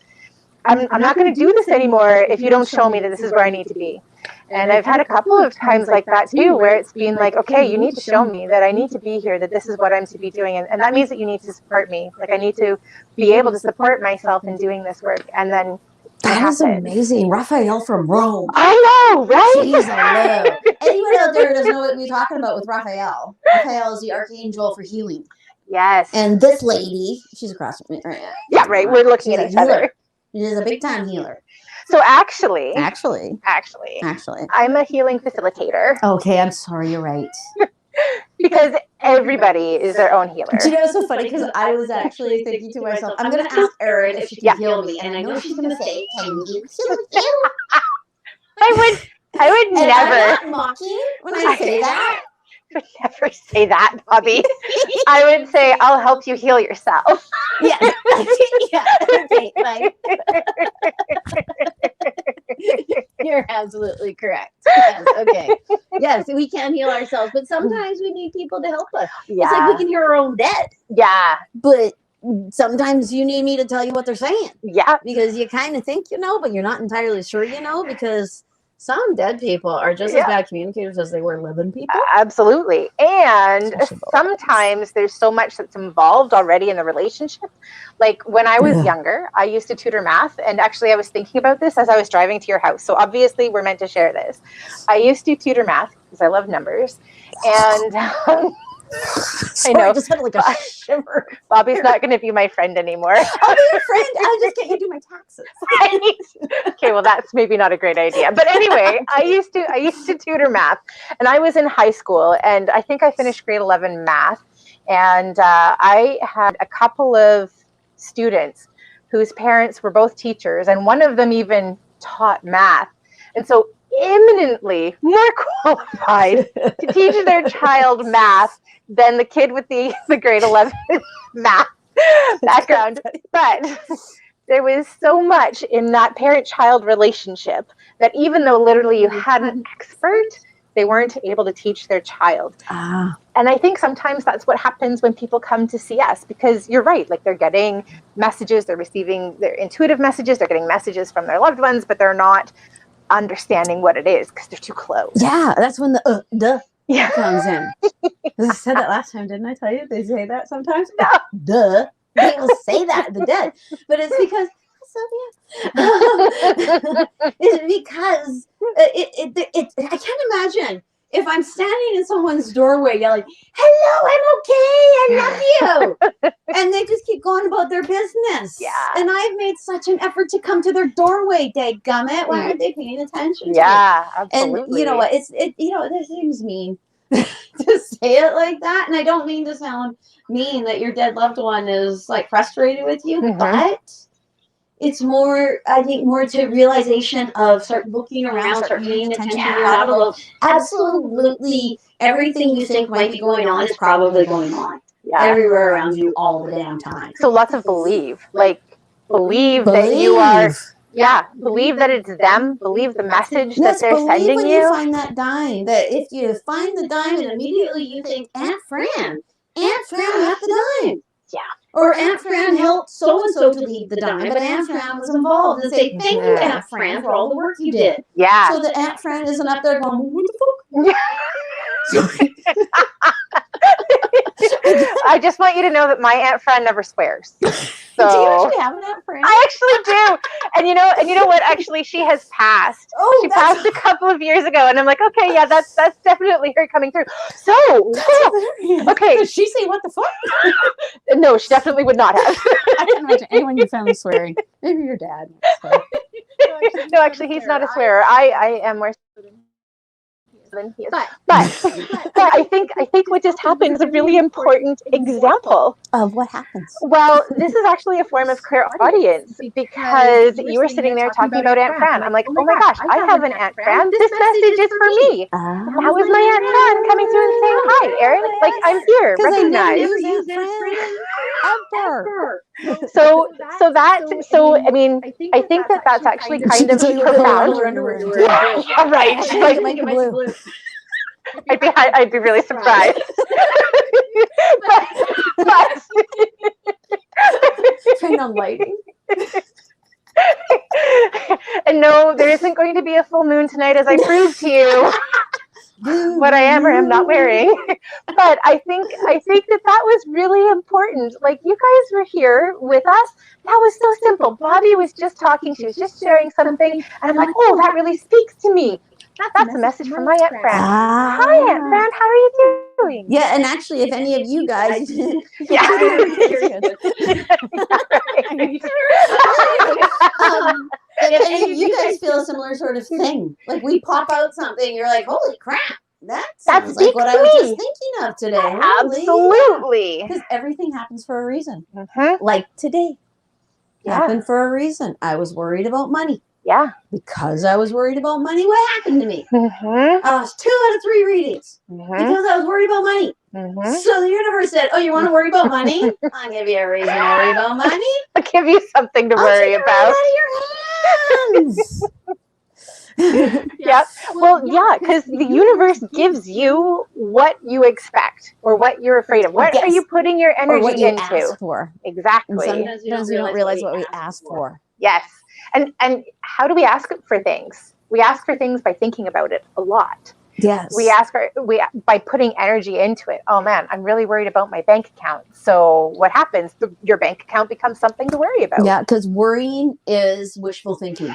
S2: I'm not going to do this anymore if you don't show me that this is where I need to be. And I've had a couple of times like that too, where it's been like, okay, you need to show me that I need to be here, that this is what I'm to be doing. And that means that you need to support me. Like, I need to be able to support myself in doing this work. And then
S1: that is amazing. Raphael from Rome.
S2: I know, right?
S1: Jeez, I love. Anyone out there who doesn't know what we're talking about with Raphael? Raphael is the archangel for healing.
S2: Yes.
S1: And this lady, she's across from me right now.
S2: Yeah, right. We're looking at each other.
S1: She is a big time healer.
S2: So actually, I'm a healing facilitator.
S1: Okay, I'm sorry, you're right.
S2: Because everybody is their own healer.
S1: Do you know, it's so funny, because I was actually thinking to myself, I'm going to ask Erin if she can heal me, and I know she's going to say, can you heal you?
S2: I would
S1: and
S2: never.
S1: I'm not mocking when I say that.
S2: I would never say that, Bobbi. I would say, I'll help you heal yourself.
S1: Yeah. Yeah. Okay. Like. You're absolutely correct. Yes. Okay. Yes, we can heal ourselves, but sometimes we need people to help us.
S2: Yeah.
S1: It's like we can hear our own dead.
S2: Yeah.
S1: But sometimes you need me to tell you what they're saying.
S2: Yeah.
S1: Because you kind of think you know, but you're not entirely sure you know, because some dead people are just as bad communicators as they were living people.
S2: Absolutely. And sometimes there's so much that's involved already in the relationship. Like when I was younger, I used to tutor math. And actually, I was thinking about this as I was driving to your house. So obviously, we're meant to share this. I used to tutor math because I love numbers. And
S1: Sorry, I know. I just had like a shiver.
S2: Bobbi's not going to be my friend anymore.
S1: I'll be your friend. I just can't do my taxes.
S2: Okay, well, that's maybe not a great idea. But anyway, I used to tutor math, and I was in high school, and I think I finished grade 11 math, and I had a couple of students whose parents were both teachers, and one of them even taught math, and so eminently more qualified to teach their child math than the kid with the grade 11 math background. But there was so much in that parent-child relationship that even though literally you had an expert, they weren't able to teach their child. And I think sometimes that's what happens when people come to see us, because you're right, like they're getting messages, they're receiving their intuitive messages, they're getting messages from their loved ones, but they're not understanding what it is because they're too close.
S1: Yeah, that's when the comes in. I said that last time, didn't I tell you? They say that sometimes.
S2: No.
S1: Duh. They will say that, the dead. But it's because it's because I can't imagine if I'm standing in someone's doorway yelling, "Hello, I'm okay, I love you," and they just keep going about their business.
S2: Yeah.
S1: And I've made such an effort to come to their doorway, dadgummit. Why aren't they paying attention?
S2: Yeah,
S1: to it?
S2: absolutely.
S1: And you know what? This seems mean to say it like that, and I don't mean to sound mean that your dead loved one is like frustrated with you, but It's more, I think, more to realization of start looking around, start paying attention. You're not alone. Absolutely, everything you think might be going on is probably going on everywhere around you all the damn time.
S2: So lots of believe, like believe that you are. Yeah, believe that it's them. Believe the message that they're sending
S1: when
S2: you.
S1: You find that dime. That if you find the dime and immediately you think Aunt Fran got the dime.
S2: Yeah.
S1: Or Aunt Fran helped so and so to leave the dime, but Aunt Fran was involved, and say thank you, Aunt Fran, for all the work you did.
S2: Yeah.
S1: So that Aunt Fran isn't up there going, what the fuck?
S2: I just want you to know that my Aunt Fran never swears. So
S3: do you actually have an Aunt Fran?
S2: I actually do. And you know what? Actually, she has passed. She passed a couple of years ago, and I'm like, okay, yeah, that's definitely her coming through. So okay.
S3: Did she say what the fuck?
S2: No, she definitely would not have.
S3: I can't imagine anyone you found swearing. Maybe your dad.
S2: No, actually, he's not a swearer. I am more than he is. But I think what just happened is a really important example
S3: of what happens.
S2: Well, this is actually a form of clairaudience because you were sitting there talking about Aunt Fran. I'm like, oh my gosh, I have an Aunt Fran. This message is for me. That was my Aunt Fran coming through and saying, hi, Erin. Like, I'm here. Recognize. So I mean, I think that's actually kind of profound. Yeah, right. She's like blue. I'd be really surprised. but
S3: Train on lighting.
S2: And no, there isn't going to be a full moon tonight, as I proved to you what I am or am not wearing. But I think that was really important. Like, you guys were here with us. That was so simple. Bobbi was just talking. She was just sharing something. And I'm like, oh, that really speaks to me. That's a message from my Aunt Fran. Hi, Aunt Fran. How are you doing?
S1: Yeah, and actually, if any of you guys...
S2: Yeah.
S1: If any of you guys feel a similar sort of thing, like we pop out something, you're like, holy crap, that sounds like what I was just thinking of today.
S2: Absolutely.
S1: Because everything happens for a reason.
S2: Mm-hmm.
S1: Like today. Happened for a reason. I was worried about money.
S2: Yeah.
S1: Because I was worried about money, what happened to me?
S2: Mm-hmm.
S1: I was 2 out of 3 readings. Because I was worried about money. So the universe said, oh, you want to worry about money? I'll give you a reason to worry about money.
S2: I'll give you something to worry about.
S1: Out of your hands.
S2: Yeah. Well, yeah, because the universe gives you what you expect or what you're afraid of. What are you putting your energy
S1: or what you
S2: into?
S1: ask for.
S2: Exactly.
S1: And sometimes we don't realize what we ask for.
S2: Yes. And how do we ask for things? We ask for things by thinking about it a lot.
S1: Yes.
S2: We by putting energy into it. Oh man, I'm really worried about my bank account. So what happens? Your bank account becomes something to worry about.
S1: Yeah, because worrying is wishful thinking.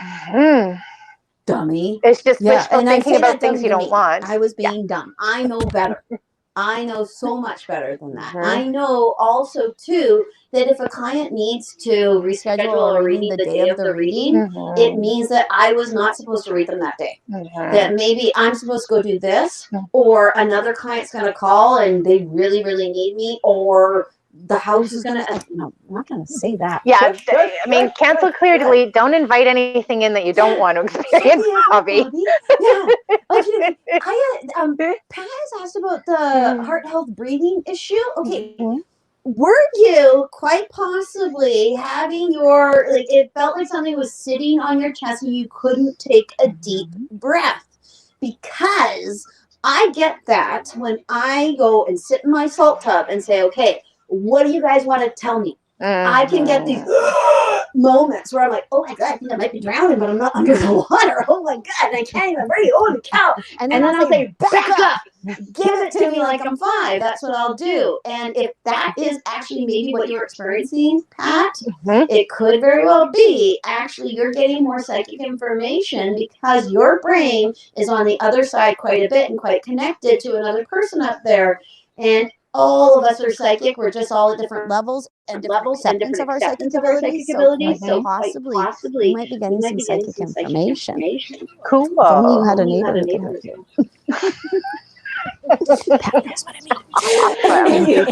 S1: Dummy.
S2: It's just wishful thinking about things you don't want.
S1: I was being dumb. I know better. I know so much better than that. I know also too that if a client needs to reschedule a reading the day of the reading, it means that I was not supposed to read them that day. That maybe I'm supposed to go do this, or another client's going to call and they really, really need me, or the house is going to, no, I'm not going to say that.
S2: Yeah, I mean, cancel, clear, delete. Don't invite anything in that you don't want to experience, Bobbi.
S1: Yeah. Okay. Pat has asked about the heart health breathing issue. Okay. Were you quite possibly having it felt like something was sitting on your chest and you couldn't take a deep breath? Because I get that when I go and sit in my salt tub and say, okay, what do you guys want to tell me? I can get these moments where I'm like, oh my God, I think I might be drowning, but I'm not under the water. Oh my God, I can't even breathe. Holy cow. And then I'll say, back up. Give it to me like I'm 5. That's what I'll do. And if that is actually maybe what you're experiencing, Pat, it could very well be actually you're getting more psychic information because your brain is on the other side quite a bit and quite connected to another person up there. And all of us are psychic. We're just all at different levels and different acceptance of our psychic abilities. So possibly, you might be getting some psychic information.
S2: Cool.
S1: If only you had a neighbor who could help you. That's what I mean.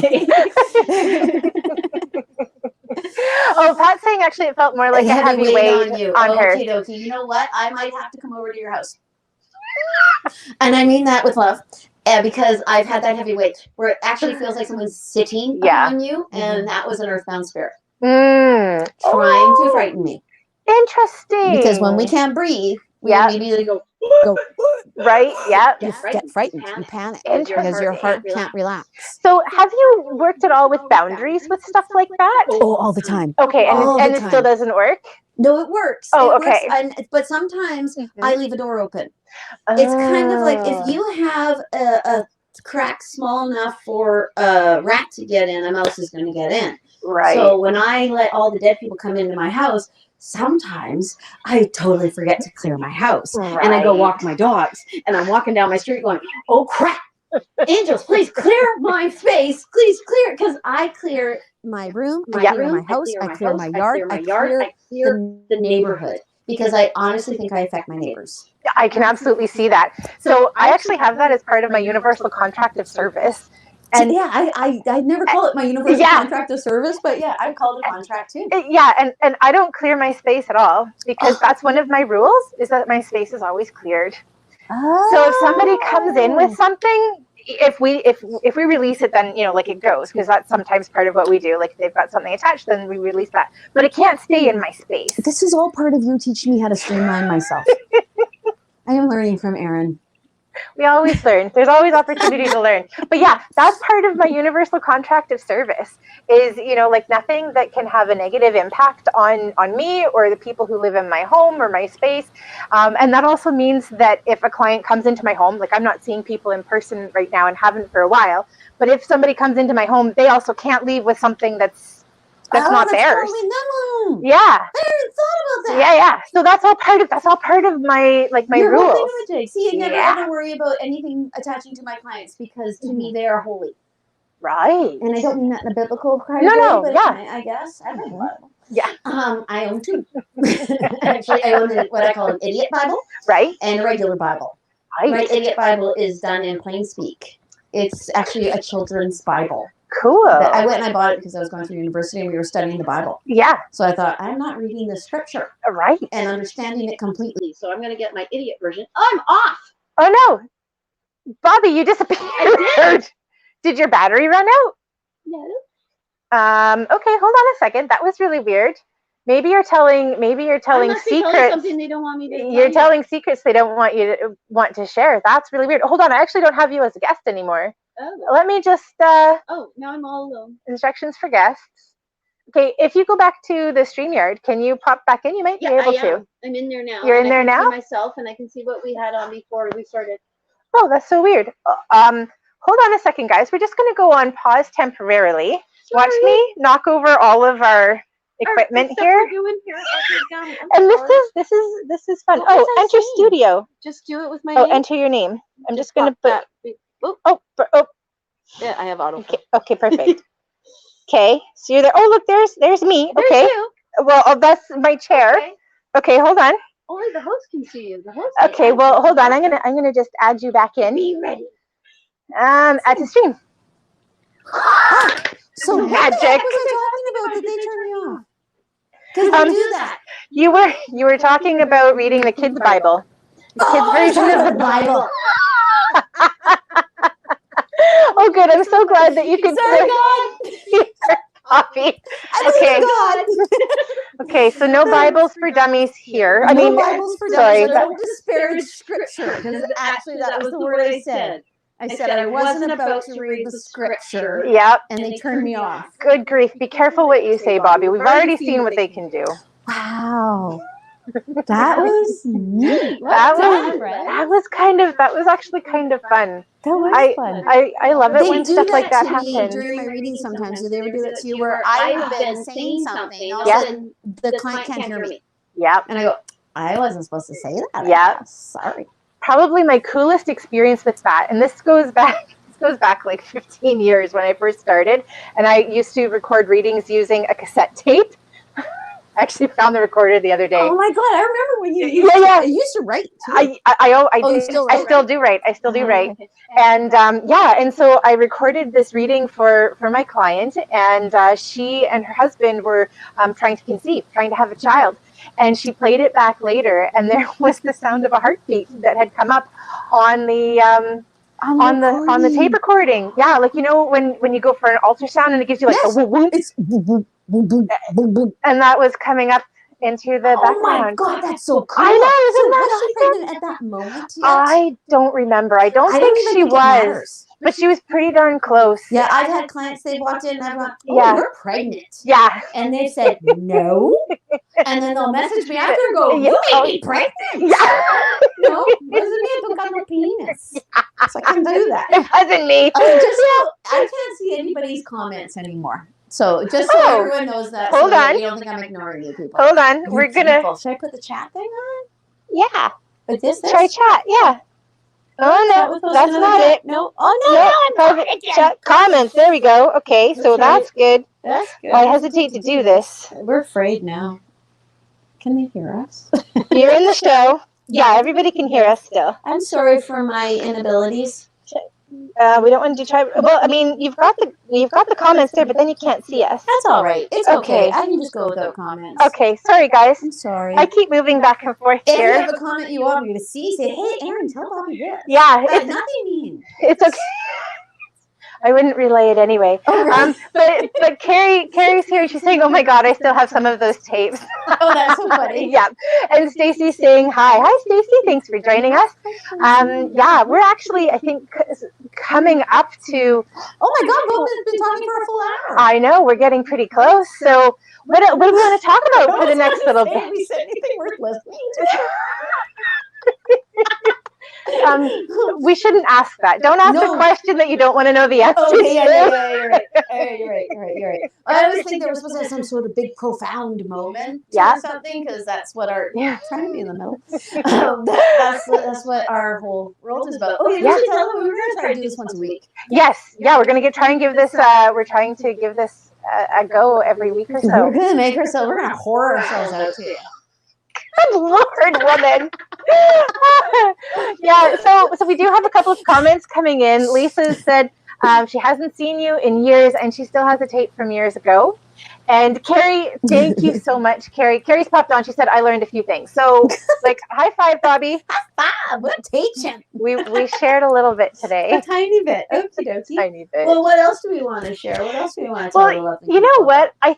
S2: Oh, Pat's saying actually it felt more like a heavy weight
S1: on you.
S2: on her.
S1: Okie dokie. You know what? I might have to come over to your house. And I mean that with love. Because I've had that heavy weight where it actually feels like someone's sitting on you, and that was an earthbound spirit trying to frighten me.
S2: Interesting.
S1: Because when we can't breathe, we immediately go.
S2: Right? Yeah.
S3: You get frightened. You panic
S2: Interesting.
S3: because your heart can't relax.
S2: So, have you worked at all with boundaries with stuff like that?
S3: Oh, all the time.
S2: Okay,
S1: All
S2: and
S1: the
S2: it
S1: time.
S2: still doesn't work?
S1: No, it works.
S2: Oh,
S1: It works.
S2: okay.
S1: But sometimes I leave a door open. It's kind of like if you have a crack small enough for a rat to get in, a mouse is going to get in.
S2: Right.
S1: So when I let all the dead people come into my house, sometimes I totally forget to clear my house. And I go walk my dogs. And I'm walking down my street going, oh, crap. Angels, please clear my space. Please clear it. Because I clear
S3: My room,
S1: my
S3: I clear
S1: room,
S3: my house, I clear my yard, I clear
S1: the neighborhood. Because I honestly think I affect my neighbors.
S2: I can absolutely see that. So I actually have that as part of my universal contract of service.
S1: And yeah, I never call it my universal contract of service, but yeah, I call it a contract too.
S2: Yeah, and I don't clear my space at all because that's one of my rules is that my space is always cleared.
S3: Oh.
S2: So if somebody comes in with something, if we release it, then like it goes, because that's sometimes part of what we do. Like if they've got something attached, then we release that. But it can't stay in my space.
S3: This is all part of you teaching me how to streamline myself. I am learning from Erin.
S2: We always learn. There's always opportunity to learn. But yeah, that's part of my universal contract of service is, like nothing that can have a negative impact on me or the people who live in my home or my space. And that also means that if a client comes into my home, like I'm not seeing people in person right now and haven't for a while, but if somebody comes into my home, they also can't leave with something that's not theirs. Yeah.
S1: I hadn't thought about that.
S2: Yeah. So that's all part of my my
S1: Your
S2: rules.
S1: whole thingamajig. See, I never ever worry about anything attaching to my clients because to me they are holy.
S2: Right.
S1: And I don't mean that in a biblical kind of way, but I guess I read the Bible.
S2: Yeah.
S1: I own two. Actually, I own what I call an idiot Bible,
S2: right,
S1: and a regular Bible.
S2: Right.
S1: My idiot Bible is done in plain speak. It's actually a children's Bible.
S2: Cool.
S1: But I went and I bought it because I was going through university and we were studying the Bible.
S2: Yeah.
S1: So I thought, I'm not reading the scripture.
S2: Right.
S1: And understanding it completely. So I'm going to get my idiot version. I'm off.
S2: Oh, no. Bobbi, you disappeared.
S1: I did.
S2: Did your battery run out?
S1: No.
S2: Okay, hold on a second. That was really weird. Maybe you're telling secrets.
S1: Something they don't want me to tell.
S2: You're telling secrets they don't want to share. That's really weird. Hold on. I actually don't have you as a guest anymore.
S1: Oh.
S2: Let me just
S1: Oh, now I'm all alone.
S2: Instructions for guests. Okay, if you go back to the StreamYard, can you pop back in? You might be able to.
S1: I'm in there now.
S2: You're in there now?
S1: I can see myself and I can see what we had on before we started.
S2: Oh, that's so weird. Hold on a second, guys. We're just going to go on pause temporarily. Sorry. Watch me knock over all of our equipment here. And this is fun. Oh, enter studio.
S1: Just do it with my name.
S2: Enter your name. I'm just going to put. Oh.
S1: Yeah, I have auto.
S2: Okay, perfect. Okay, so you're there. Oh, look, there's me. Okay.
S1: You.
S2: Well, that's my chair. Okay, hold on.
S1: Only the host can see you. The host.
S2: Okay, well, hold on. I'm gonna just add you back in.
S1: Be ready.
S2: Add to stream.
S3: So
S2: magic.
S3: What was I talking about that they turned me off?
S1: Because they do that.
S2: You were talking about reading the kids' Bible. The kids' version of the Bible. Oh, good. I'm so glad that you could hear coffee. Okay, so no Bibles for dummies here.
S3: No Bibles for
S2: sorry,
S3: dummies. Don't disparage scripture because actually that was the word I said. I said I wasn't about to read the scripture.
S2: Yep.
S3: And they turned me off.
S2: Good grief. Be careful what you say, Bobbi. We've already seen what they can do.
S3: Wow. That was neat.
S2: That was actually kind of fun.
S3: That was fun.
S2: I love it when stuff like that happens.
S3: During my reading sometimes. Do they ever do that to you where I've been saying something, all of a sudden the client can't hear me?
S2: Yeah.
S3: And I go, I wasn't supposed to say that.
S2: Yeah.
S3: Sorry.
S2: Probably my coolest experience with that, and this goes back like 15 years when I first started, and I used to record readings using a cassette tape. I actually found the recorder the other day.
S1: Oh my God, I remember when you used to write too.
S2: I
S1: still
S2: do
S1: write?
S2: I still do write.
S1: Okay.
S2: And and so I recorded this reading for my client, and she and her husband were trying to have a child. And she played it back later, and there was the sound of a heartbeat that had come up on the on the tape recording. Yeah, like when you go for an ultrasound and it gives you like
S1: Yes.
S2: a whoop,
S1: It's boom, boom, boom, boom, boom.
S2: and that was coming up into the
S1: Oh my
S2: background.
S1: God, that's so cool.
S2: I know,
S1: So
S2: isn't that
S1: was she
S2: awesome?
S1: pregnant at that moment yet?
S2: I don't remember. I don't think
S1: even
S2: she
S1: think it
S2: was,
S1: matters.
S2: but she was pretty darn close.
S1: Yeah, I've had clients, they've walked in and I've gone, oh,
S2: Yeah.
S1: you're pregnant.
S2: Yeah.
S1: And they've said, no. And then they'll message me after and go, you made me pregnant.
S2: Yeah.
S1: No, it wasn't me. I don't got no penis. So I can't do that.
S2: It wasn't me.
S1: I can't see anybody's comments anymore. So just so
S2: Oh.
S1: everyone knows that,
S2: Hold
S1: so that
S2: on.
S1: you don't think I'm ignoring you people.
S2: Hold on.
S1: You
S2: We're gonna.
S1: people. Should I put the chat thing on?
S2: Yeah.
S1: Like this?
S2: Try chat. Yeah. Oh no, that's not it.
S1: No. Oh no, I'm not
S2: Chat comments. There we go. Okay, so
S1: That's
S2: that's good.
S1: That's good.
S2: I hesitate to do this.
S1: We're afraid now. Can they hear us?
S2: You're in the show. Yeah, everybody can hear us still.
S1: I'm sorry for my inabilities.
S2: We don't want to try. Well, I mean, you've got the comments there, but then you can't see us.
S1: That's all right. It's
S2: Okay.
S1: okay. I can just go without comments.
S2: Okay, sorry guys.
S1: I'm sorry.
S2: I keep moving back and forth
S1: If you
S2: here.
S1: have a comment you want me to see, say, hey, Erin, tell Bobbi this.
S2: Yeah,
S1: Nothing mean.
S2: it's okay. I wouldn't relay it anyway.
S1: Oh, really?
S2: But Carrie's here. She's saying, "Oh my God, I still have some of those tapes."
S1: Oh, that's so funny.
S2: Yeah. And Stacy's saying, "Hi, Stacy. Thanks for joining us." Yeah, we're actually, I think, coming up to.
S1: Oh my God, Bob has been talking for a full hour.
S2: I know we're getting pretty close. So, what do we want to talk about for the next little bit?
S1: We said anything worth listening to.
S2: We shouldn't ask that. Don't ask a question that you don't want to know the answer to.
S1: Okay, yeah, you're right. You're right. I always think there was supposed to have some sort of big, profound moment or something, because that's what our trying to be in the middle. That's what our whole world is about. Okay, we should tell them we're going to try to do this once a week.
S2: Yes, yeah, we're going to try and give this. We're trying to give this a go every week or so.
S1: We're going to make ourselves. We're going to whore ourselves out to you.
S2: Good Lord, woman. Yeah, so we do have a couple of comments coming in. Lisa said she hasn't seen you in years, and she still has a tape from years ago. And Carrie, thank you so much, Carrie. Carrie's popped on. She said, I learned a few things. So, like, high five, Bobbi.
S1: High five. What teaching?
S2: We shared a a bit today.
S1: A tiny bit. Okie dokie.
S2: Tiny bit.
S1: Well, what else do we want to share? What else do we want to tell the lovely
S2: you know
S1: people?
S2: what? I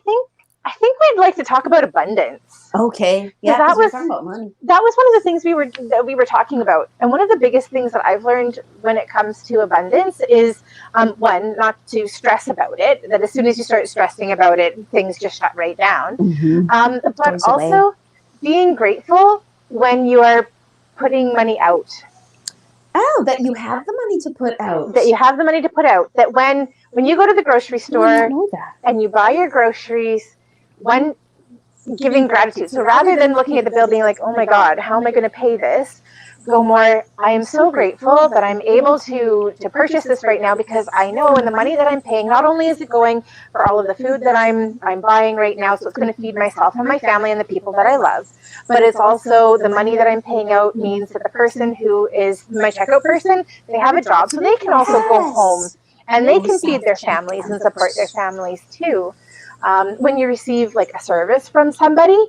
S2: think we'd like to talk about abundance.
S1: Okay. Yeah,
S2: that was
S1: talking about money.
S2: That was one of the things we were talking about. And one of the biggest things that I've learned when it comes to abundance is one, not to stress about it. That as soon as you start stressing about it, things just shut right down.
S1: Mm-hmm.
S2: But also being grateful when you are putting money out.
S1: Oh, that you have the money to put out.
S2: That you have the money to put out. That when you go to the grocery store and you buy your groceries, when giving gratitude. So rather than looking at the bill being like, oh my God, how am I going to pay this? Go more, I am so grateful that I'm able to purchase this right now, because I know in the money that I'm paying, not only is it going for all of the food that I'm buying right now, so it's going to feed myself and my family and the people that I love, but it's also the money that I'm paying out means that the person who is my checkout person, they have a job, so they can also go home and they can feed their families and support their families too. When you receive like a service from somebody,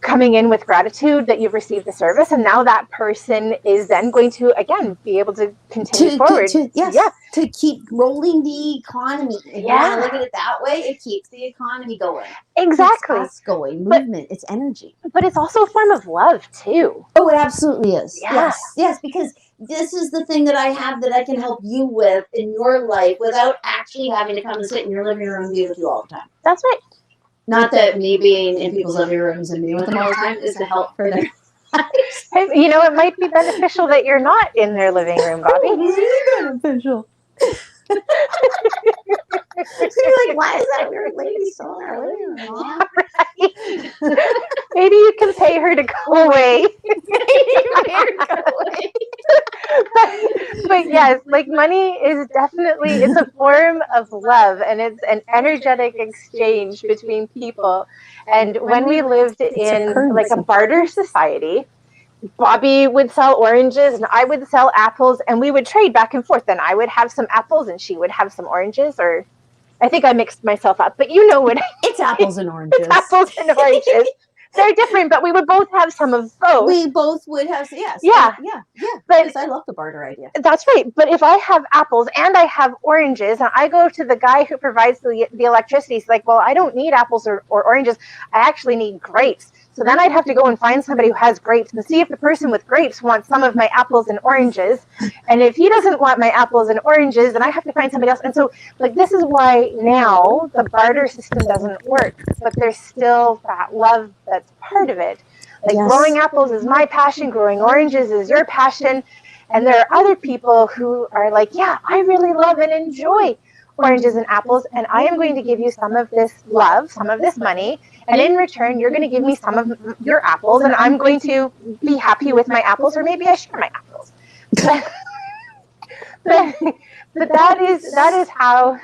S2: coming in with gratitude that you've received the service, and now that person is then going to again be able to continue forward.
S1: To keep rolling the economy. If you want to look at it that way, it keeps the economy going.
S2: Exactly.
S1: It's us going, movement, it's energy.
S2: But it's also a form of love too.
S1: Oh, it absolutely is.
S2: Yeah.
S1: Yes, because this is the thing that I have that I can help you with in your life without actually having to come and sit in your living room and be with you all the time.
S2: That's right.
S1: Not that me being in people's living rooms and being with them all the time is to help for their lives.
S2: Hey, you know, it might be beneficial that you're not in their living room, Bobbi.
S1: It's really beneficial. You're like, why is that weird lady still in our living room, Mom?
S2: Maybe you can pay her to go away. But yes, like money is definitely, it's a form of love, and it's an energetic exchange between people. And when we lived in like a barter society, Bobbi would sell oranges and I would sell apples, and we would trade back and forth. And I would have some apples and she would have some oranges, or I think I mixed myself up, but you know what?
S1: It's apples and oranges.
S2: It's apples and oranges. They're different, but we would both have some of both.
S1: We both would have, yes.
S2: Yeah.
S1: But yes, I love the barter idea.
S2: That's right. But if I have apples and I have oranges, and I go to the guy who provides the electricity, he's like, well, I don't need apples or oranges. I actually need grapes. So then I'd have to go and find somebody who has grapes and see if the person with grapes wants some of my apples and oranges. And if he doesn't want my apples and oranges, then I have to find somebody else. And so, like, this is why now the barter system doesn't work, but there's still that love that's part of it. Like, growing apples is my passion, growing oranges is your passion. And there are other people who are like, yeah, I really love and enjoy oranges and apples, and I am going to give you some of this love, some of this money, and in return, you're going to give me some of your apples, and I'm going to be happy with my apples, or maybe I share my apples. But that is how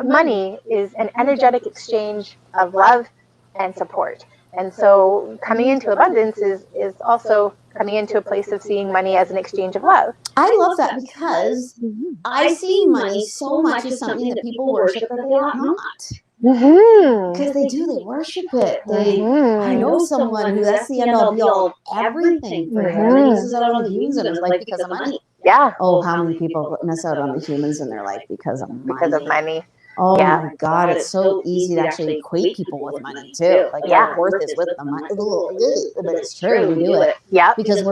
S2: money is an energetic exchange of love and support. And so coming into abundance is also coming into a place of seeing money as an exchange of love.
S1: I love that because I see money so much as something that people worship that they ought not. Because they do, they worship it. I know someone who that's the end all be all of everything for him. And he misses out on the humans in his life because of money.
S2: Yeah.
S1: Oh, how many people miss out on the humans in their life because of money?
S2: Because of money.
S1: Oh my God, it's so easy to actually equate people with money too. Like our worth is with the money. But it's true, we do it.
S2: Yeah.
S1: Because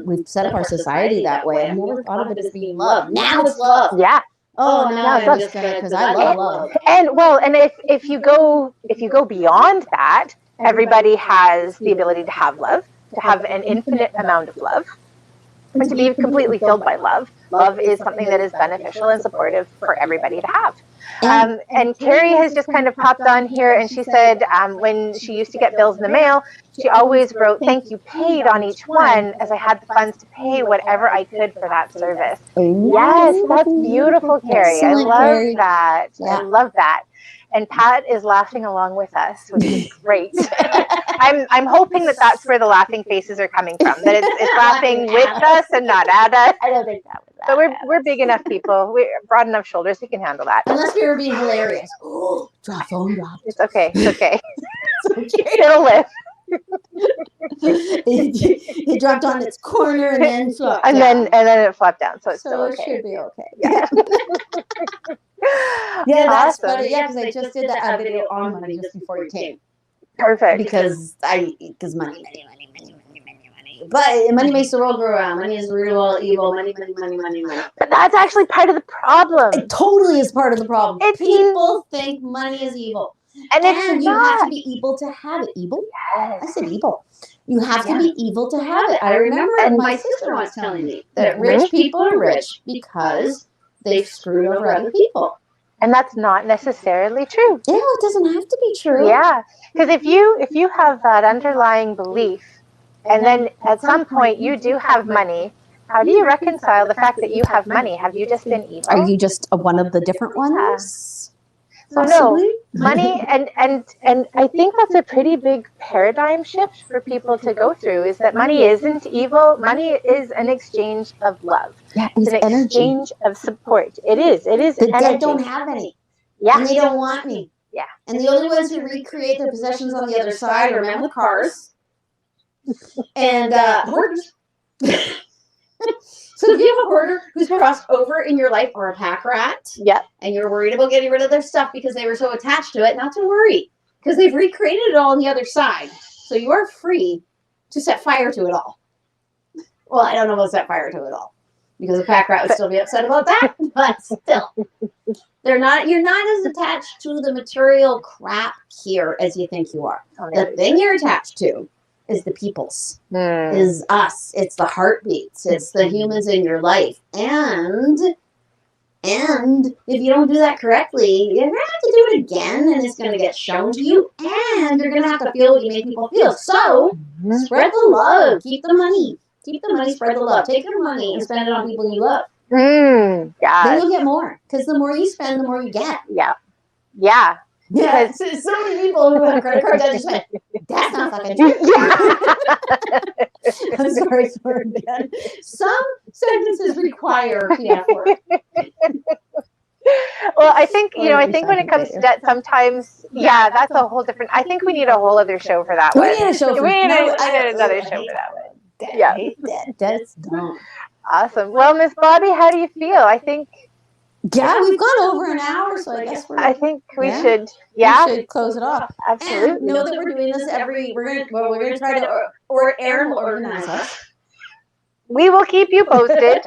S1: we've set up our society that way. I've never thought of it as being love. Now it's love.
S2: Yeah.
S1: Oh, now I'm just gonna, because I love love.
S2: And well, and if you go beyond that, everybody has the ability to have love, to have an infinite amount of love, and to be completely filled by love. Love is something that is beneficial and supportive for everybody to have. And Carrie has just kind of popped on here, and she said when she used to get bills in the mail, she always wrote "thank you paid" on each one, as I had the funds to pay whatever I could for that service. Yes, that's beautiful, Carrie. I love that. I love that. And Pat is laughing along with us, which is great. I'm hoping that that's where the laughing faces are coming from, that it's laughing with us and not at us.
S1: I don't think that was that.
S2: But we're big enough people. We're broad enough shoulders. We can handle that.
S1: Unless we were being hilarious. Oh, phone drop.
S2: It's okay. It's okay.
S1: It's okay.
S2: It'll lift.
S1: It dropped on its corner and then flopped
S2: and
S1: down.
S2: then it flopped down. So it's still okay.
S1: It should be okay.
S2: Yeah,
S1: that's
S2: awesome.
S1: funny. Yeah, because I just did that video on money just before you came.
S2: Perfect.
S1: Because money. But money makes the world go around. Money is the root of all evil. Money.
S2: But that's actually part of the problem.
S1: It totally is part of the problem.
S2: It's
S1: People think money is evil.
S2: And it's
S1: you
S2: not.
S1: have to be able to have it. Evil?
S2: Yes.
S1: I said evil. You have to be evil to have it. I remember my sister once telling me that rich people are rich because they've screwed over other people.
S2: And that's not necessarily true.
S1: Yeah, it doesn't have to be true.
S2: Yeah, because if you have that underlying belief, and then at some point you do have money, how do you reconcile the fact that you have money? Have you just been evil?
S1: Are you just one of the different ones?
S2: So no, money, and I think that's a pretty big paradigm shift for people to go through, is that money isn't evil. Money is an exchange of love.
S1: Yeah,
S2: it's an exchange of support. It is
S1: the
S2: energy.
S1: dead don't have any.
S2: Yeah.
S1: And they don't want me.
S2: Yeah.
S1: And the only ones who recreate their possessions on the other side are men with cars and hoarders. So if you have a hoarder who's crossed over in your life, or a pack rat, and you're worried about getting rid of their stuff because they were so attached to it, not to worry, because they've recreated it all on the other side. So you are free to set fire to it all. Well, I don't know about set fire to it all, because a pack rat would still be upset about that, but still. You're not as attached to the material crap here as you think you are. The thing you're attached to is the people's, is us. It's the heartbeats. It's the humans in your life. And And if you don't do that correctly, you're gonna have to do it again, and it's gonna get shown to you, and you're gonna have to feel what you make people feel. So spread the love. Keep the money. Keep the money. Spread the love. Take your money and spend it on people you love. Then you'll get more. Because the more you spend, the more you get.
S2: Yeah. Yeah.
S1: Yeah. So many people who have credit card debt just went, that's not fucking true. I'm sorry, again. Some sentences require PF work.
S2: Well, I think, I think when it comes to debt, sometimes, that's a whole different, I think we need a whole other show for that one.
S1: We need a show for
S2: We need
S1: that.
S2: another show for that one.
S1: Debt,
S2: Yeah.
S1: I hate debt. Debt's dumb.
S2: Awesome. Well, Miss Bobbi, how do you feel? I think,
S1: we've gone over an hour, so I guess
S2: I think we should,
S1: we should close it off.
S2: absolutely.
S1: And know that we're doing this we're gonna try to, or Erin will organize us.
S2: We will keep you posted.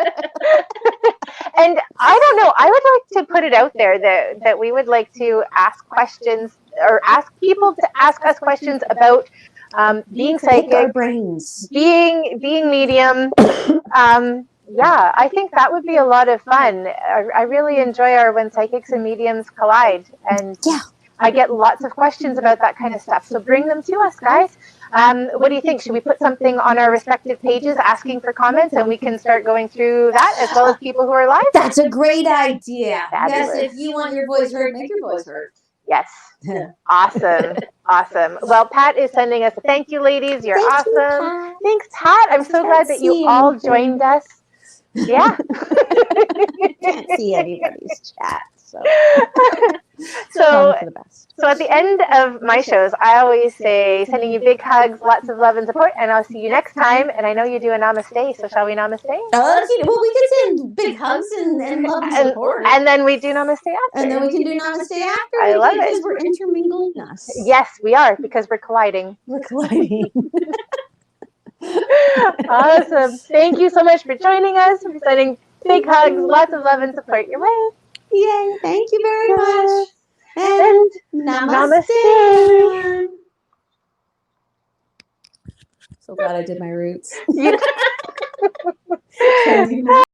S2: And I don't know, I would like to put it out there that we would like to ask questions or ask people to ask us questions about being psychic,
S1: our brains,
S2: being medium. I think that would be a lot of fun. I really enjoy when psychics and mediums collide, and I get lots of questions about that kind of stuff. So bring them to us, guys. What do you think? Should we put something on our respective pages asking for comments, and we can start going through that as well as people who are live?
S1: That's a great idea.
S2: Fabulous.
S1: Yes, if you want your voice heard, make your voice heard.
S2: Yes. Awesome. Awesome. Well, Pat is sending us a thank you, ladies. You're awesome. Thanks, Pat. I'm so glad that you all joined us. Yeah.
S1: Can't see anybody's chat. So
S2: So at the end of my shows, I always say, sending you big hugs, lots of love and support, and I'll see you next time. And I know you do a namaste, so shall we namaste?
S1: Well, we could send big hugs and love and support.
S2: And then we do namaste after.
S1: And then we can do namaste after.
S2: I love it.
S1: Because we're intermingling us.
S2: Yes, we are, because we're colliding.
S1: We're colliding.
S2: Awesome. Thank you so much for joining us. We're sending big hugs, lots of love and support your way.
S1: Yay. Thank you very much. And namaste. So glad I did my roots.